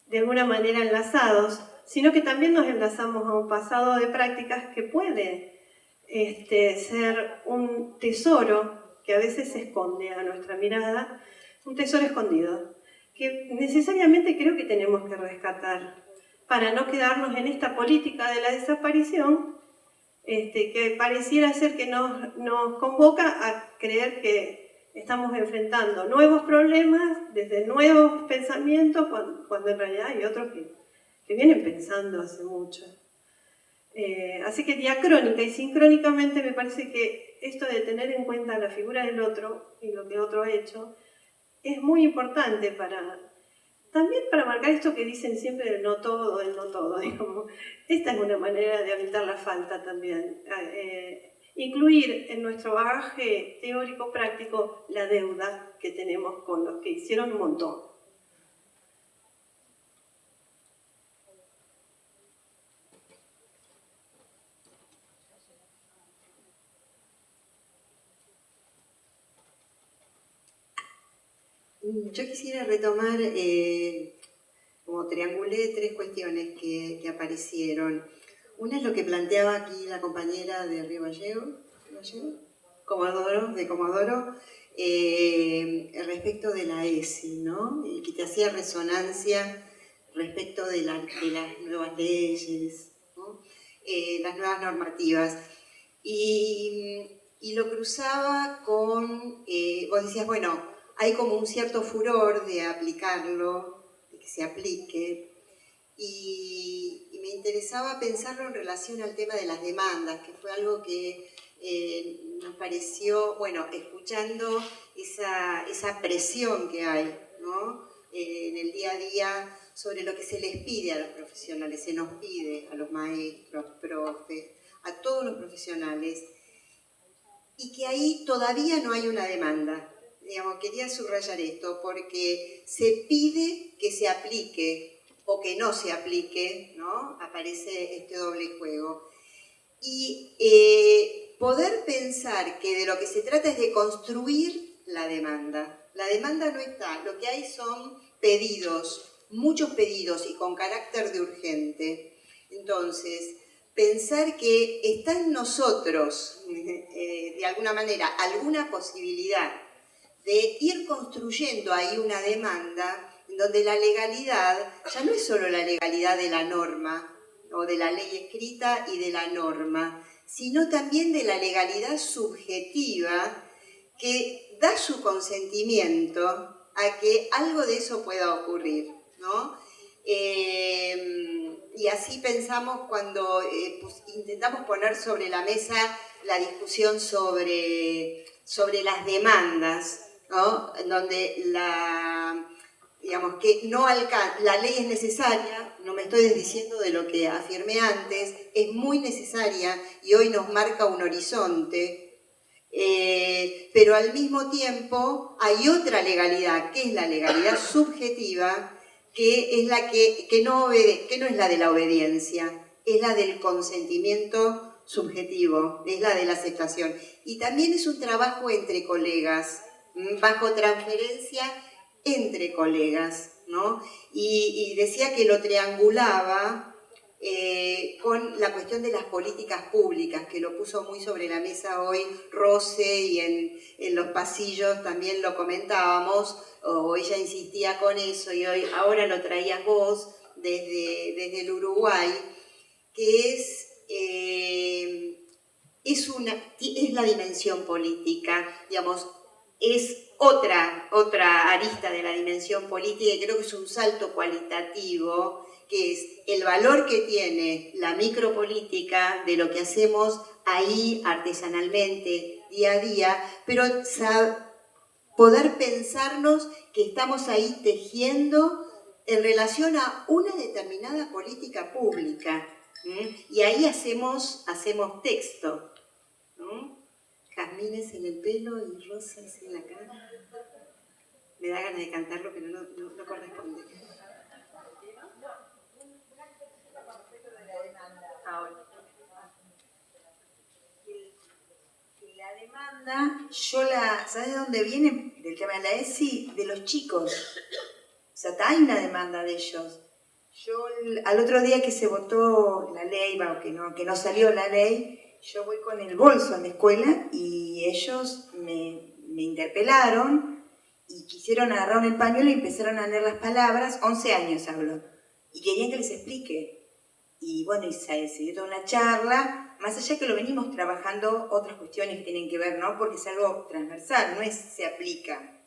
de alguna manera enlazados, sino que también nos enlazamos a un pasado de prácticas que puede ser un tesoro que a veces se esconde a nuestra mirada, un tesoro escondido, que necesariamente creo que tenemos que rescatar para no quedarnos en esta política de la desaparición que pareciera ser que nos convoca a creer que estamos enfrentando nuevos problemas desde nuevos pensamientos cuando en realidad hay otros que vienen pensando hace mucho. Así que diacrónica y sincrónicamente me parece que esto de tener en cuenta la figura del otro y lo que el otro ha hecho es muy importante también para marcar esto que dicen siempre del no todo, digamos. Esta es una manera de evitar la falta también. Incluir en nuestro bagaje teórico práctico la deuda que tenemos con los que hicieron un montón. Yo quisiera retomar, como triangulé, 3 cuestiones que aparecieron. Una es lo que planteaba aquí la compañera de Río Gallego, de Comodoro, respecto de la ESI, ¿no? Y que te hacía resonancia respecto de las nuevas leyes, ¿no? Las nuevas normativas. Y lo cruzaba con, vos decías, bueno, hay como un cierto furor de aplicarlo, de que se aplique, y me interesaba pensarlo en relación al tema de las demandas, que fue algo que nos pareció, bueno, escuchando esa presión que hay, ¿no? En el día a día sobre lo que se les pide a los profesionales, se nos pide a los maestros, profes, a todos los profesionales, y que ahí todavía no hay una demanda. Digamos, quería subrayar esto porque se pide que se aplique o que no se aplique, ¿no? Aparece este doble juego. Y poder pensar que de lo que se trata es de construir la demanda. La demanda no está, lo que hay son pedidos, muchos pedidos y con carácter de urgente. Entonces, pensar que está en nosotros, de alguna manera, alguna posibilidad de ir construyendo ahí una demanda en donde la legalidad ya no es solo la legalidad de la norma o de la ley escrita y de la norma, sino también de la legalidad subjetiva que da su consentimiento a que algo de eso pueda ocurrir, ¿no? Y así pensamos cuando intentamos poner sobre la mesa la discusión sobre las demandas, ¿no? En donde digamos que la ley es necesaria, no me estoy desdiciendo de lo que afirmé antes, es muy necesaria y hoy nos marca un horizonte, pero al mismo tiempo hay otra legalidad, que es la legalidad subjetiva, que es la que no es la de la obediencia, es la del consentimiento subjetivo, es la de la aceptación. Y también es un trabajo entre colegas, bajo transferencia entre colegas, ¿no? Y decía que lo triangulaba con la cuestión de las políticas públicas, que lo puso muy sobre la mesa hoy Rose, y en los pasillos también lo comentábamos, o ella insistía con eso, y ahora lo traías vos desde el Uruguay, que es la dimensión política, digamos, es otra arista de la dimensión política, y creo que es un salto cualitativo, que es el valor que tiene la micropolítica de lo que hacemos ahí artesanalmente, día a día, pero poder pensarnos que estamos ahí tejiendo en relación a una determinada política pública, y ahí hacemos texto, ¿no? Jazmines en el pelo y rosas en la cara. Me da ganas de cantarlo, pero no corresponde. Ahora. La demanda, ¿sabes de dónde viene? Del tema de la ESI, de los chicos. O sea, hay una demanda de ellos. Yo, al otro día que se votó la ley, que no salió la ley, yo voy con el bolso a la escuela y ellos me interpelaron y quisieron agarrar el pañuelo y empezaron a leer las palabras. 11 años hablo, y querían que les explique. Y bueno, y se dio toda una charla, más allá que lo venimos trabajando, otras cuestiones que tienen que ver, ¿no? Porque es algo transversal, no es se aplica,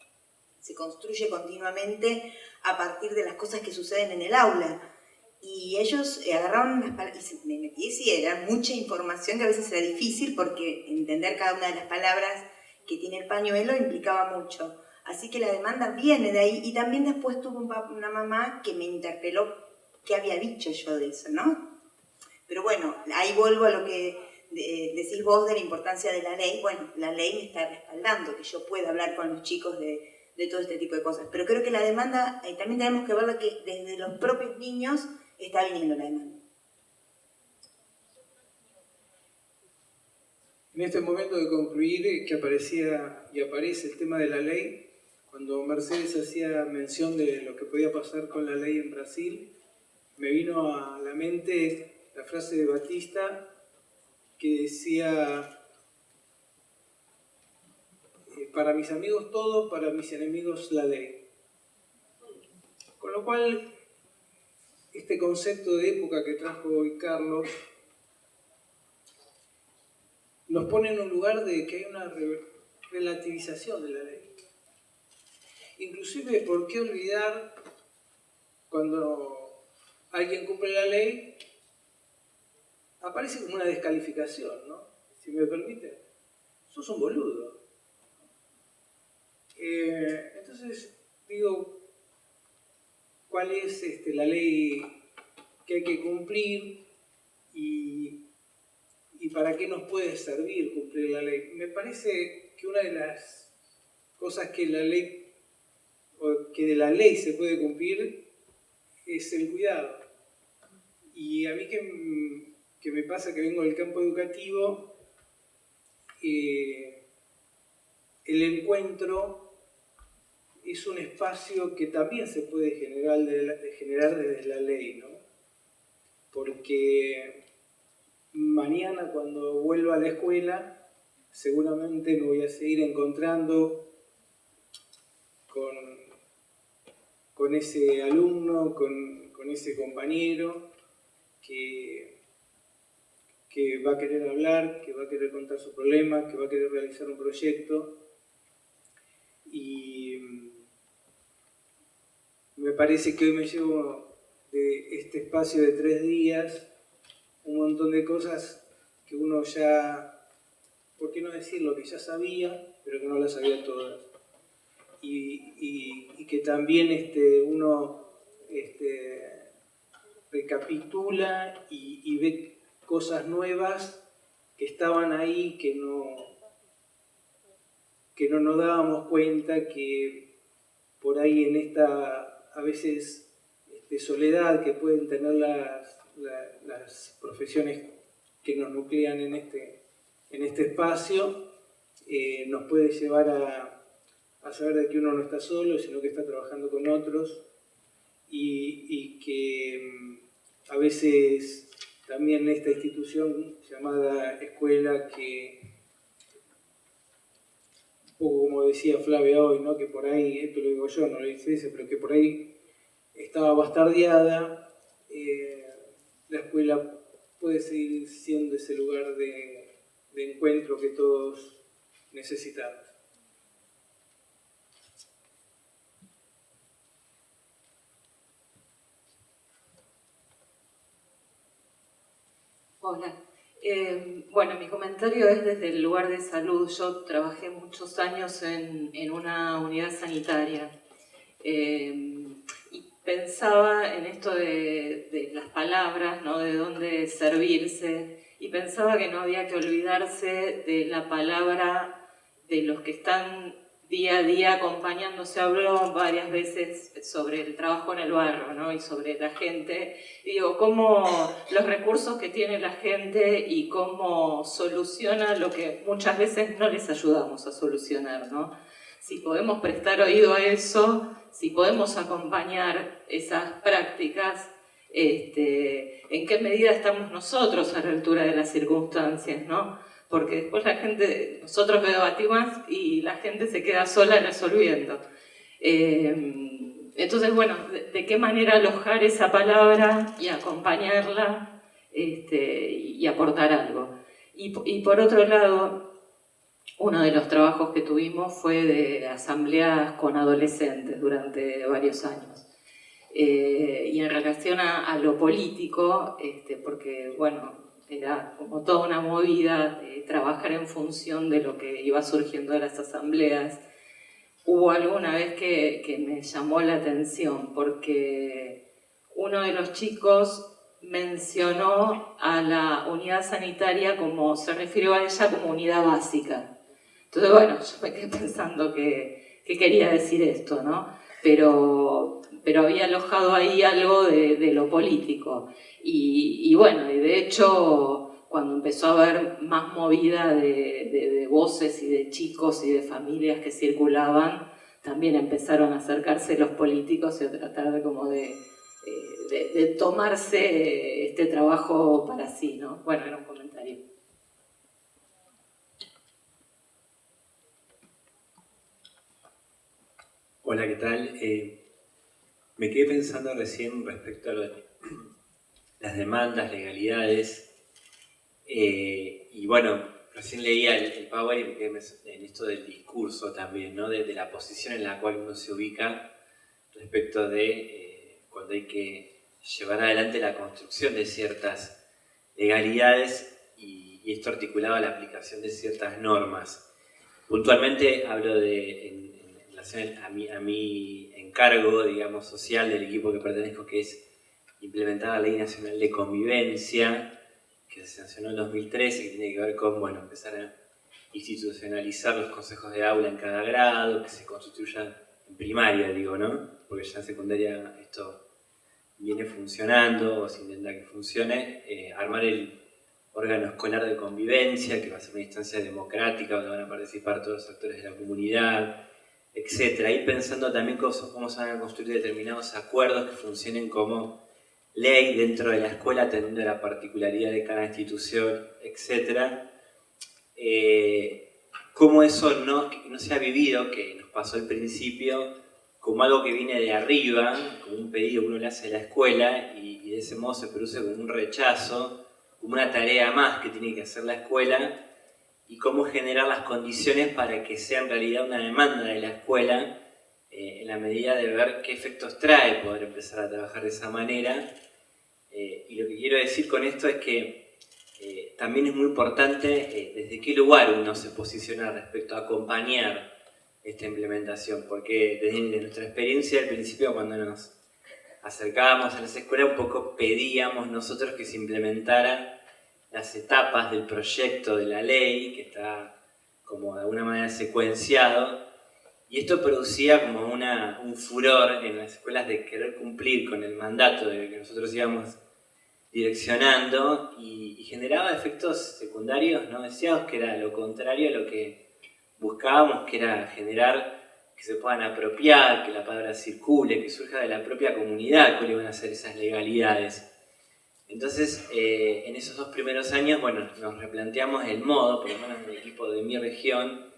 se construye continuamente a partir de las cosas que suceden en el aula. Y ellos agarraron las palabras, y me metí, sí, era mucha información que a veces era difícil porque entender cada una de las palabras que tiene el pañuelo implicaba mucho. Así que la demanda viene de ahí, y también después tuve una mamá que me interpeló qué había dicho yo de eso, ¿no? Pero bueno, ahí vuelvo a lo que decís vos de la importancia de la ley. Bueno, la ley me está respaldando, que yo pueda hablar con los chicos de todo este tipo de cosas. Pero creo que la demanda, también tenemos que verla que desde los propios niños está viniendo la demanda. En este momento de concluir, que aparecía y aparece el tema de la ley, cuando Mercedes hacía mención de lo que podía pasar con la ley en Brasil, me vino a la mente la frase de Batista que decía: para mis amigos todo, para mis enemigos la ley. Con lo cual, este concepto de época que trajo hoy Carlos nos pone en un lugar de que hay una relativización de la ley. Inclusive, ¿por qué olvidar cuando alguien cumple la ley? Aparece como una descalificación, ¿no? Si me permiten, sos un boludo. Entonces, digo, ¿cuál es la ley que hay que cumplir y para qué nos puede servir cumplir la ley? Me parece que una de las cosas que la ley, o que de la ley se puede cumplir, es el cuidado. Y a mí que me pasa que vengo del campo educativo, el encuentro es un espacio que también se puede generar desde la ley, ¿no? Porque mañana, cuando vuelva a la escuela, seguramente me voy a seguir encontrando con ese alumno, con ese compañero que va a querer hablar, que va a querer contar su problema, que va a querer realizar un proyecto. Y me parece que hoy me llevo de este espacio de 3 días un montón de cosas que uno ya, ¿por qué no decirlo? Que ya sabía, pero que no las sabía todas. Y que también uno recapitula y ve cosas nuevas que estaban ahí, que no nos dábamos cuenta, que por ahí en esta, a veces, soledad que pueden tener las profesiones que nos nuclean en este espacio, nos puede llevar a saber de que uno no está solo, sino que está trabajando con otros, y que a veces también esta institución llamada escuela, que un poco como decía Flavia hoy, ¿no? Que por ahí, esto lo digo yo, no lo dice ese, pero que por ahí estaba bastardeada, la escuela puede seguir siendo ese lugar de encuentro que todos necesitamos. Hola. Bueno, mi comentario es desde el lugar de salud. Yo trabajé muchos años en una unidad sanitaria y pensaba en esto de las palabras, ¿no? De dónde servirse, y pensaba que no había que olvidarse de la palabra de los que están día a día acompañándose. Habló varias veces sobre el trabajo en el barrio, ¿no? Y sobre la gente. Y digo, cómo los recursos que tiene la gente y cómo soluciona lo que muchas veces no les ayudamos a solucionar, ¿no? Si podemos prestar oído a eso, si podemos acompañar esas prácticas, en qué medida estamos nosotros a la altura de las circunstancias, ¿no? Porque después la gente, nosotros debatimos y la gente se queda sola resolviendo. Entonces, bueno, ¿de qué manera alojar esa palabra y acompañarla y aportar algo? Y por otro lado, uno de los trabajos que tuvimos fue de asambleas con adolescentes durante varios años. Y y en relación a lo político, porque bueno, era como toda una movida de trabajar en función de lo que iba surgiendo de las asambleas. Hubo alguna vez que me llamó la atención porque uno de los chicos mencionó a la unidad sanitaria como, se refirió a ella como unidad básica. Entonces, bueno, yo me quedé pensando que quería decir esto, ¿no? Pero había alojado ahí algo de lo político. Y bueno, y de hecho, cuando empezó a haber más movida de voces y de chicos y de familias que circulaban, también empezaron a acercarse los políticos y a tratar de tomarse este trabajo para sí, ¿no? Bueno, era un comentario. Hola, ¿qué tal? Me quedé pensando recién respecto a las demandas, legalidades, y bueno, recién leía el Power y me quedé en esto del discurso también, ¿no? De la posición en la cual uno se ubica respecto de cuando hay que llevar adelante la construcción de ciertas legalidades y esto articulado a la aplicación de ciertas normas. Puntualmente hablo en relación a mi encargo, digamos, social del equipo que pertenezco, que es implementar la Ley Nacional de Convivencia, que se sancionó en 2013, que tiene que ver con, bueno, empezar a institucionalizar los consejos de aula en cada grado, que se constituya en primaria, digo, ¿no? Porque ya en secundaria esto viene funcionando, o se intenta que funcione, armar el órgano escolar de convivencia, que va a ser una instancia democrática donde van a participar todos los actores de la comunidad, etc. Y pensando también cómo se van a construir determinados acuerdos que funcionen como ley dentro de la escuela, atendiendo a la particularidad de cada institución, etc. Cómo eso no se ha vivido, que nos pasó al principio, como algo que viene de arriba, como un pedido que uno le hace a la escuela y de ese modo se produce como un rechazo, como una tarea más que tiene que hacer la escuela, y cómo generar las condiciones para que sea en realidad una demanda de la escuela, en la medida de ver qué efectos trae poder empezar a trabajar de esa manera. Y lo que quiero decir con esto es que también es muy importante desde qué lugar uno se posiciona respecto a acompañar esta implementación, porque desde nuestra experiencia al principio, cuando nos acercábamos a las escuelas, un poco pedíamos nosotros que se implementaran las etapas del proyecto de la ley, que está como de alguna manera secuenciado, y esto producía como un furor en las escuelas de querer cumplir con el mandato de que nosotros íbamos direccionando, y generaba efectos secundarios no deseados, que era lo contrario a lo que buscábamos, que era generar que se puedan apropiar, que la palabra circule, que surja de la propia comunidad cuáles iban a ser esas legalidades. Entonces, en esos 2 primeros años, bueno, nos replanteamos el modo, por lo menos en el equipo de mi región,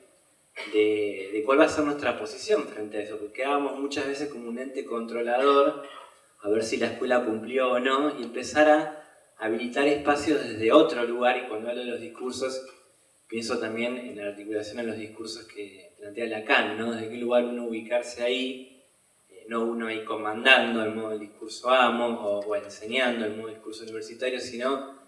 de cuál va a ser nuestra posición frente a eso, porque quedábamos muchas veces como un ente controlador, a ver si la escuela cumplió o no, y empezar a habilitar espacios desde otro lugar. Y cuando hablo de los discursos, pienso también en la articulación de los discursos que plantea Lacan, ¿no? Desde qué lugar uno ubicarse ahí, no uno ahí comandando el modo del discurso amo o enseñando el modo del discurso universitario, sino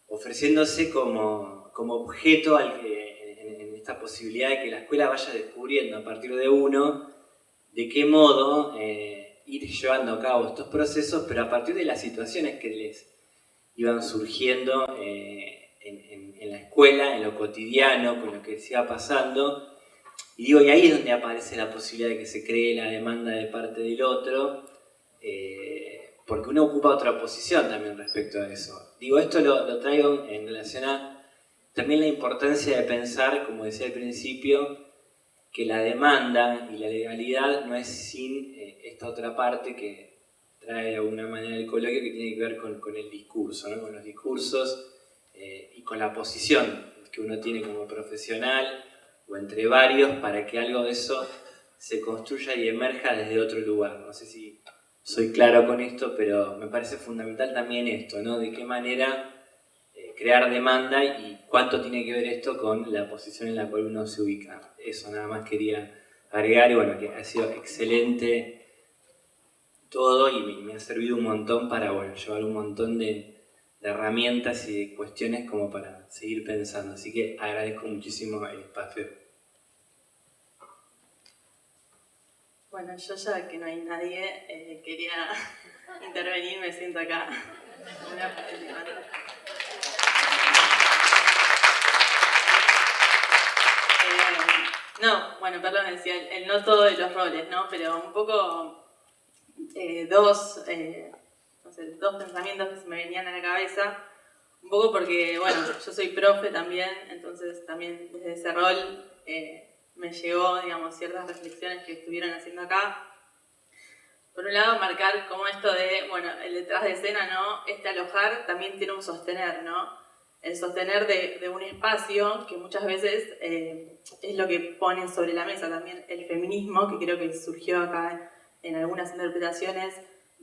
ofreciéndose como objeto en esta posibilidad de que la escuela vaya descubriendo a partir de uno de qué modo ir llevando a cabo estos procesos, pero a partir de las situaciones que les iban surgiendo en la escuela, en lo cotidiano, con lo que se iba pasando. Y digo, y ahí es donde aparece la posibilidad de que se cree la demanda de parte del otro, porque uno ocupa otra posición también respecto a eso. Digo, esto lo traigo en relación a también la importancia de pensar, como decía al principio, que la demanda y la legalidad no es sin esta otra parte que trae de alguna manera el coloquio, que tiene que ver con el discurso, ¿no? Con los discursos y con la posición que uno tiene como profesional o entre varios, para que algo de eso se construya y emerja desde otro lugar. No sé si soy claro con esto, pero me parece fundamental también esto, ¿no? De qué manera crear demanda y cuánto tiene que ver esto con la posición en la cual uno se ubica. Eso nada más quería agregar, y bueno, que ha sido excelente todo y me ha servido un montón para, bueno, llevar un montón de herramientas y de cuestiones como para seguir pensando. Así que agradezco muchísimo el espacio. Bueno, yo ya que no hay nadie, quería intervenir, me siento acá. Una participante. No, bueno, perdón, decía, el no todo de los roles, ¿no? Pero un poco dos pensamientos que se me venían a la cabeza. Un poco porque, bueno, yo soy profe también, entonces también desde ese rol me llegó, digamos, ciertas reflexiones que estuvieron haciendo acá. Por un lado, marcar como esto de, bueno, el detrás de escena, ¿no? Este alojar también tiene un sostener, ¿no? El sostener de un espacio que muchas veces es lo que ponen sobre la mesa también el feminismo, que creo que surgió acá en algunas interpretaciones.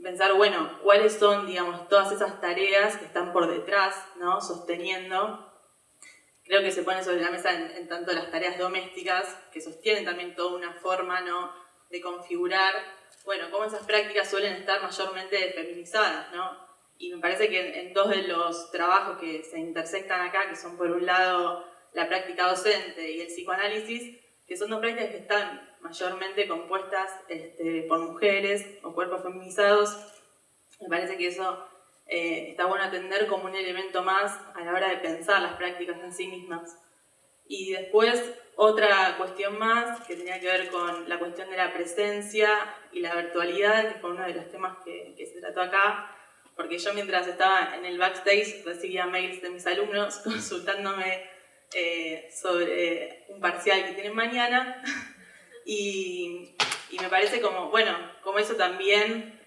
Pensar, bueno, cuáles son, digamos, todas esas tareas que están por detrás, ¿no? Sosteniendo. Creo que se pone sobre la mesa en tanto las tareas domésticas, que sostienen también toda una forma, ¿no? De configurar, bueno, cómo esas prácticas suelen estar mayormente feminizadas, ¿no? Y me parece que en dos de los trabajos que se intersectan acá, que son por un lado la práctica docente y el psicoanálisis, que son dos prácticas que están mayormente compuestas por mujeres o cuerpos feminizados, me parece que eso está bueno atender como un elemento más a la hora de pensar las prácticas en sí mismas. Y después otra cuestión más que tenía que ver con la cuestión de la presencia y la virtualidad, que fue uno de los temas que se trató acá, porque yo mientras estaba en el backstage recibía mails de mis alumnos consultándome sobre un parcial que tienen mañana y me parece como, bueno, como eso también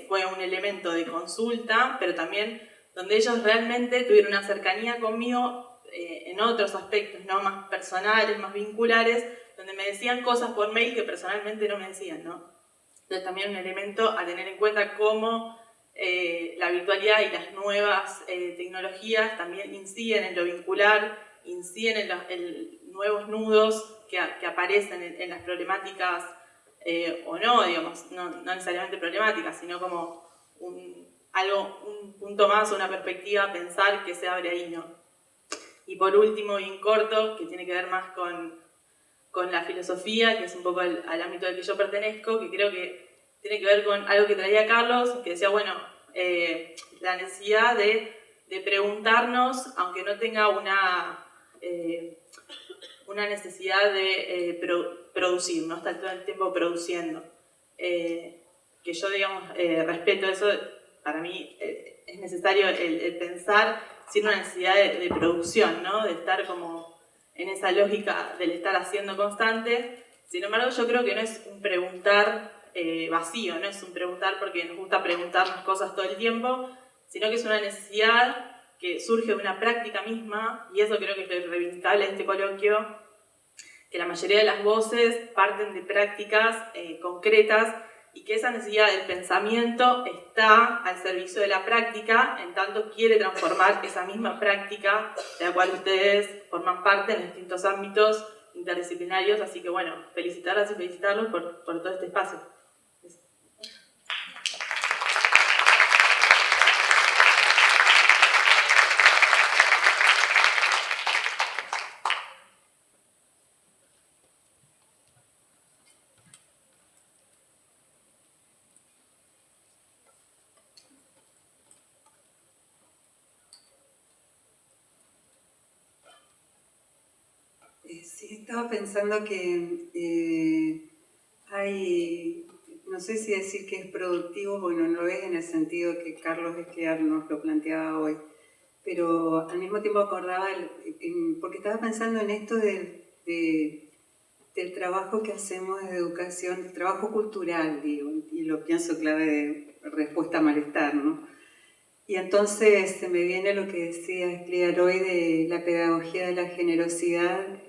fue un elemento de consulta, pero también donde ellos realmente tuvieron una cercanía conmigo en otros aspectos, ¿no? Más personales, más vinculares, donde me decían cosas por mail que personalmente no me decían, ¿no? Entonces también un elemento a tener en cuenta cómo la virtualidad y las nuevas tecnologías también inciden en lo vincular, inciden en nuevos nudos que aparecen en las problemáticas o no, digamos, no necesariamente problemáticas, sino como un punto más, una perspectiva a pensar que se abre ahí, ¿no? Y por último, bien corto, que tiene que ver más con la filosofía, que es un poco al ámbito al que yo pertenezco, que creo que tiene que ver con algo que traía Carlos, que decía, bueno, la necesidad de preguntarnos, aunque no tenga una necesidad de producir, no estar todo el tiempo produciendo. Que yo, digamos, respeto eso, para mí es necesario el pensar sin una necesidad de producción, ¿no? De estar como en esa lógica del estar haciendo constante. Sin embargo, yo creo que no es un preguntar vacío, no es un preguntar porque nos gusta preguntarnos cosas todo el tiempo, sino que es una necesidad que surge de una práctica misma, y eso creo que es lo reivindicable de este coloquio, que la mayoría de las voces parten de prácticas concretas y que esa necesidad del pensamiento está al servicio de la práctica, en tanto quiere transformar esa misma práctica de la cual ustedes forman parte en distintos ámbitos interdisciplinarios, así que bueno, felicitarlas y felicitarlos por todo este espacio. Sí, estaba pensando que hay, no sé si decir que es productivo, bueno, no lo es en el sentido que Carlos Esquear nos lo planteaba hoy, pero al mismo tiempo acordaba, porque estaba pensando en esto del trabajo que hacemos de educación, del trabajo cultural, digo, y lo pienso clave de respuesta a malestar, ¿no? Y entonces se me viene lo que decía Escliar hoy de la pedagogía de la generosidad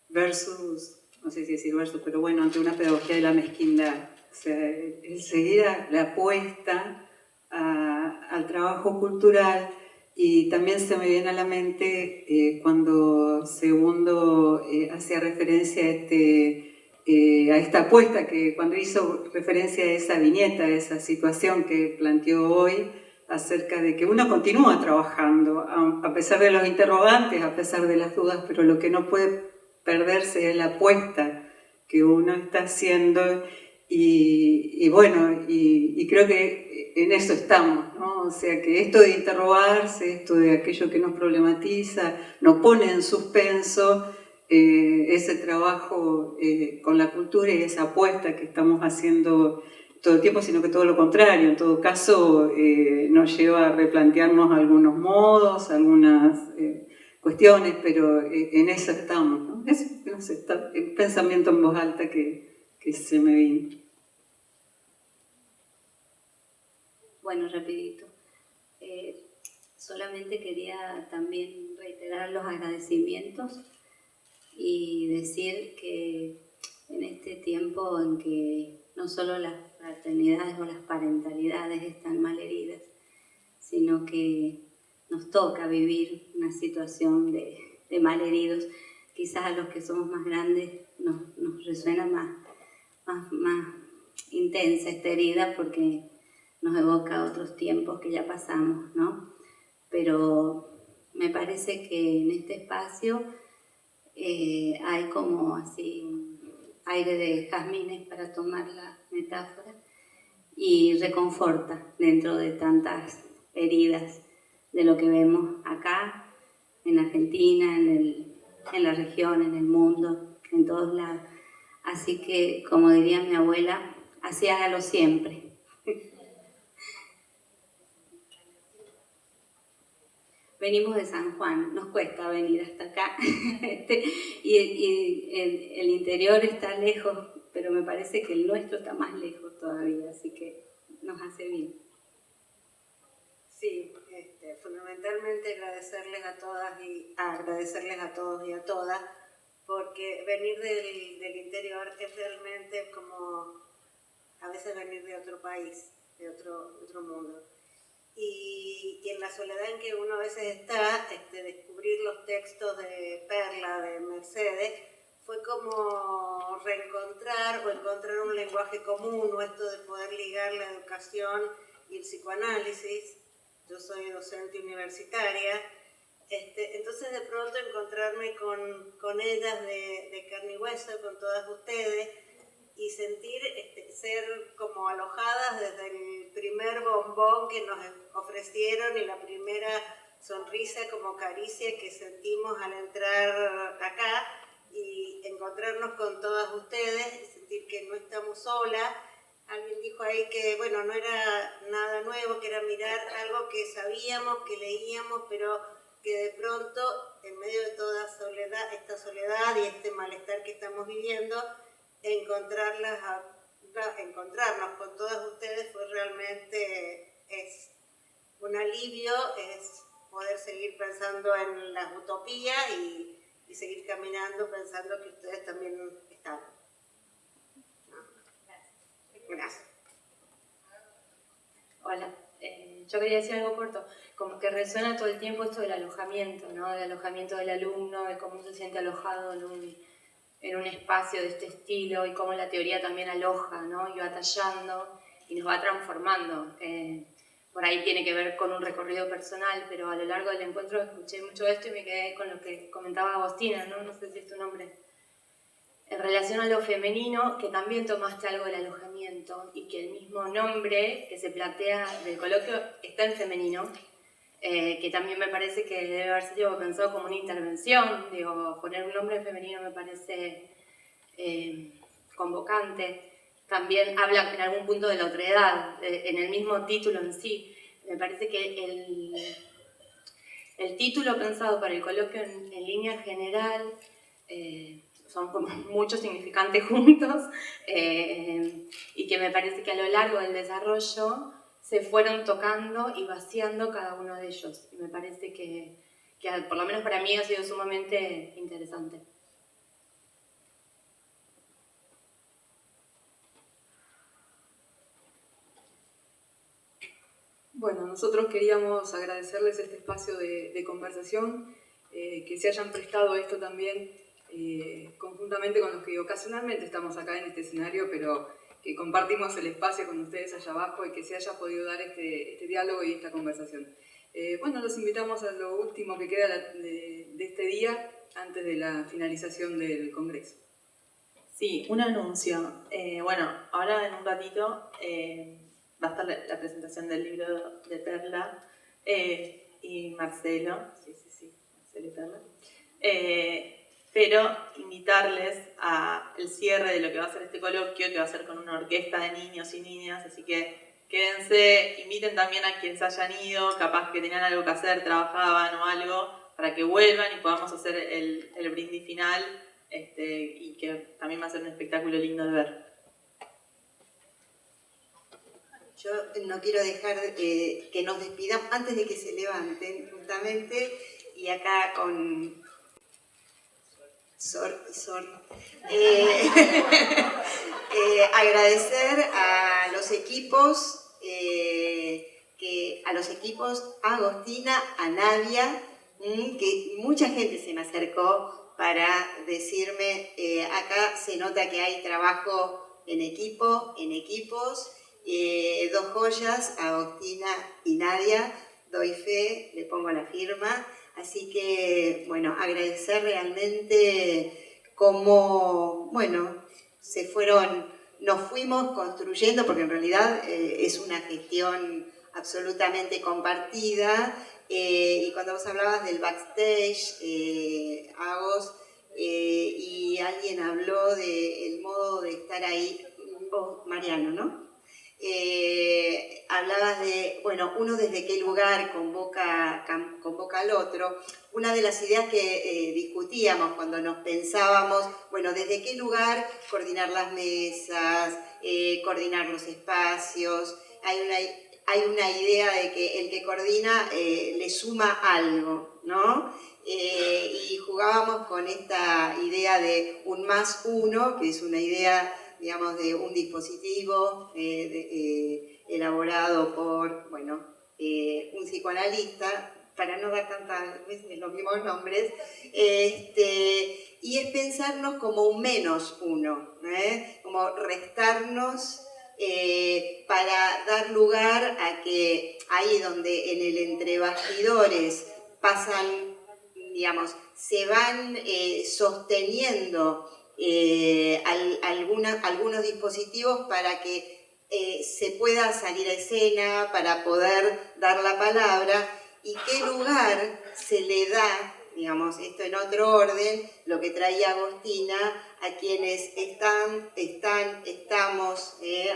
versus, no sé si decir versus, pero bueno, ante una pedagogía de la mezquindad. O sea, el seguir la apuesta al trabajo cultural, y también se me viene a la mente cuando Segundo hacía referencia a este a esta apuesta que cuando hizo referencia a esa viñeta, a esa situación que planteó hoy, acerca de que uno continúa trabajando, a pesar de los interrogantes, a pesar de las dudas, pero lo que no puede perderse es la apuesta que uno está haciendo y bueno, y creo que en eso estamos, ¿no? O sea que esto de interrogarse, esto de aquello que nos problematiza, nos pone en suspenso ese trabajo con la cultura y esa apuesta que estamos haciendo todo el tiempo, sino que todo lo contrario. En todo caso, nos lleva a replantearnos algunos modos, algunas cuestiones, pero en eso estamos, ¿no? Es, no sé, está el pensamiento en voz alta que se me vino. Bueno, rapidito. Solamente quería también reiterar los agradecimientos y decir que en este tiempo en que no solo las fraternidades o las parentalidades están mal heridas, sino que nos toca vivir una situación de malheridos. Quizás a los que somos más grandes nos resuena más intensa esta herida porque nos evoca otros tiempos que ya pasamos, ¿no? Pero me parece que en este espacio hay como así un aire de jazmines, para tomar la metáfora, y reconforta dentro de tantas heridas de lo que vemos acá, en Argentina, en la región, en el mundo, en todos lados. Así que, como diría mi abuela, así hágalo siempre. Venimos de San Juan, nos cuesta venir hasta acá, y el interior está lejos, pero me parece que el nuestro está más lejos todavía, así que nos hace bien. Sí, fundamentalmente agradecerles a todas y a todos y a todas, porque venir del interior es realmente como a veces venir de otro país, de otro mundo. Y en la soledad en que uno a veces está, descubrir los textos de Perla, de Mercedes, fue como reencontrar o encontrar un lenguaje común, o esto de poder ligar la educación y el psicoanálisis. Yo soy docente universitaria, entonces de pronto encontrarme con ellas de carne y hueso, con todas ustedes, y sentir ser como alojadas desde el primer bombón que nos ofrecieron y la primera sonrisa como caricia que sentimos al entrar acá, y encontrarnos con todas ustedes y sentir que no estamos solas. Alguien dijo ahí que bueno, no era nada nuevo, que era mirar algo que sabíamos, que leíamos, pero que de pronto en medio de toda esta soledad y este malestar que estamos viviendo, encontrarnos con todas ustedes fue realmente un alivio, es poder seguir pensando en las utopías y seguir caminando pensando que ustedes también están. Gracias. Hola, yo quería decir algo corto, como que resuena todo el tiempo esto del alojamiento, ¿no? Del alojamiento del alumno, de cómo se siente alojado en un espacio de este estilo y cómo la teoría también aloja, ¿no? Y va tallando y nos va transformando. Por ahí tiene que ver con un recorrido personal, pero a lo largo del encuentro escuché mucho esto y me quedé con lo que comentaba Agostina, ¿no? No sé si es tu nombre. En relación a lo femenino, que también tomaste algo del alojamiento y que el mismo nombre que se plantea del coloquio está en femenino, que también me parece que debe haber sido pensado como una intervención. Digo, poner un nombre en femenino me parece convocante. También habla en algún punto de la otredad, en el mismo título en sí. Me parece que el título pensado para el coloquio en línea general son como muchos significantes juntos, y que me parece que a lo largo del desarrollo se fueron tocando y vaciando cada uno de ellos. Y me parece que por lo menos para mí ha sido sumamente interesante. Bueno, nosotros queríamos agradecerles este espacio de conversación, que se hayan prestado esto también conjuntamente con los que ocasionalmente estamos acá en este escenario, pero que compartimos el espacio con ustedes allá abajo y que se haya podido dar este diálogo y esta conversación. Bueno, los invitamos a lo último que queda de este día antes de la finalización del Congreso. Sí, un anuncio. Bueno, ahora en un ratito va a estar la presentación del libro de Perla y Marcelo. Marcelo y Perla. Pero invitarles al cierre de lo que va a ser este coloquio, que va a ser con una orquesta de niños y niñas, así que quédense, inviten también a quienes hayan ido, capaz que tenían algo que hacer, trabajaban o algo, para que vuelvan y podamos hacer el brindis final, y que también va a ser un espectáculo lindo de ver. Yo no quiero dejar que nos despidamos antes de que se levanten, justamente, y acá con agradecer a los equipos, a Agostina, a Nadia, que mucha gente se me acercó para decirme, acá se nota que hay trabajo en equipo, en equipos, dos joyas, Agostina y Nadia, doy fe, le pongo la firma. Así que, bueno, agradecer realmente cómo, bueno, nos fuimos construyendo, porque en realidad es una gestión absolutamente compartida. Y cuando vos hablabas del backstage, Agos, y alguien habló del modo de estar ahí, vos, Mariano, ¿no? Hablabas de, bueno, uno desde qué lugar convoca al otro. Una de las ideas que discutíamos cuando nos pensábamos, bueno, desde qué lugar coordinar las mesas, coordinar los espacios. Hay una idea de que el que coordina le suma algo, ¿no? Y jugábamos con esta idea de un más uno, que es una idea, digamos, de un dispositivo elaborado por, bueno, un psicoanalista, para no dar tantas veces los mismos nombres, y es pensarnos como un menos uno, como restarnos para dar lugar a que ahí donde en el entre bastidores pasan, digamos, se van sosteniendo algunos dispositivos para que se pueda salir a escena, para poder dar la palabra, y qué lugar se le da, digamos, esto en otro orden, lo que traía Agostina, a quienes estamos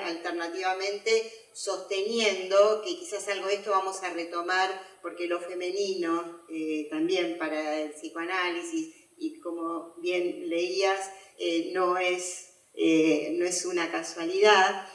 alternativamente sosteniendo, que quizás algo de esto vamos a retomar, porque lo femenino también para el psicoanálisis, y como bien leías, no es una casualidad,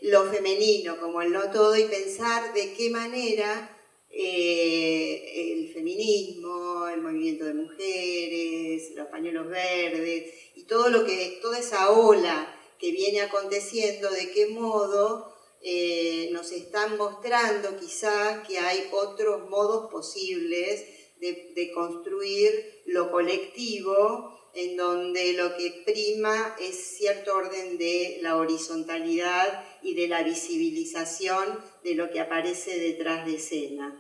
lo femenino como el no todo, y pensar de qué manera el feminismo, el movimiento de mujeres, los pañuelos verdes y toda esa ola que viene aconteciendo, de qué modo nos están mostrando quizás que hay otros modos posibles de construir lo colectivo, en donde lo que prima es cierto orden de la horizontalidad y de la visibilización de lo que aparece detrás de escena.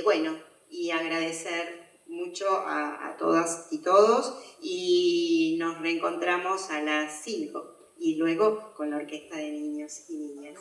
Bueno, y agradecer mucho a todas y todos, y nos reencontramos a las 5 y luego con la orquesta de niños y niñas.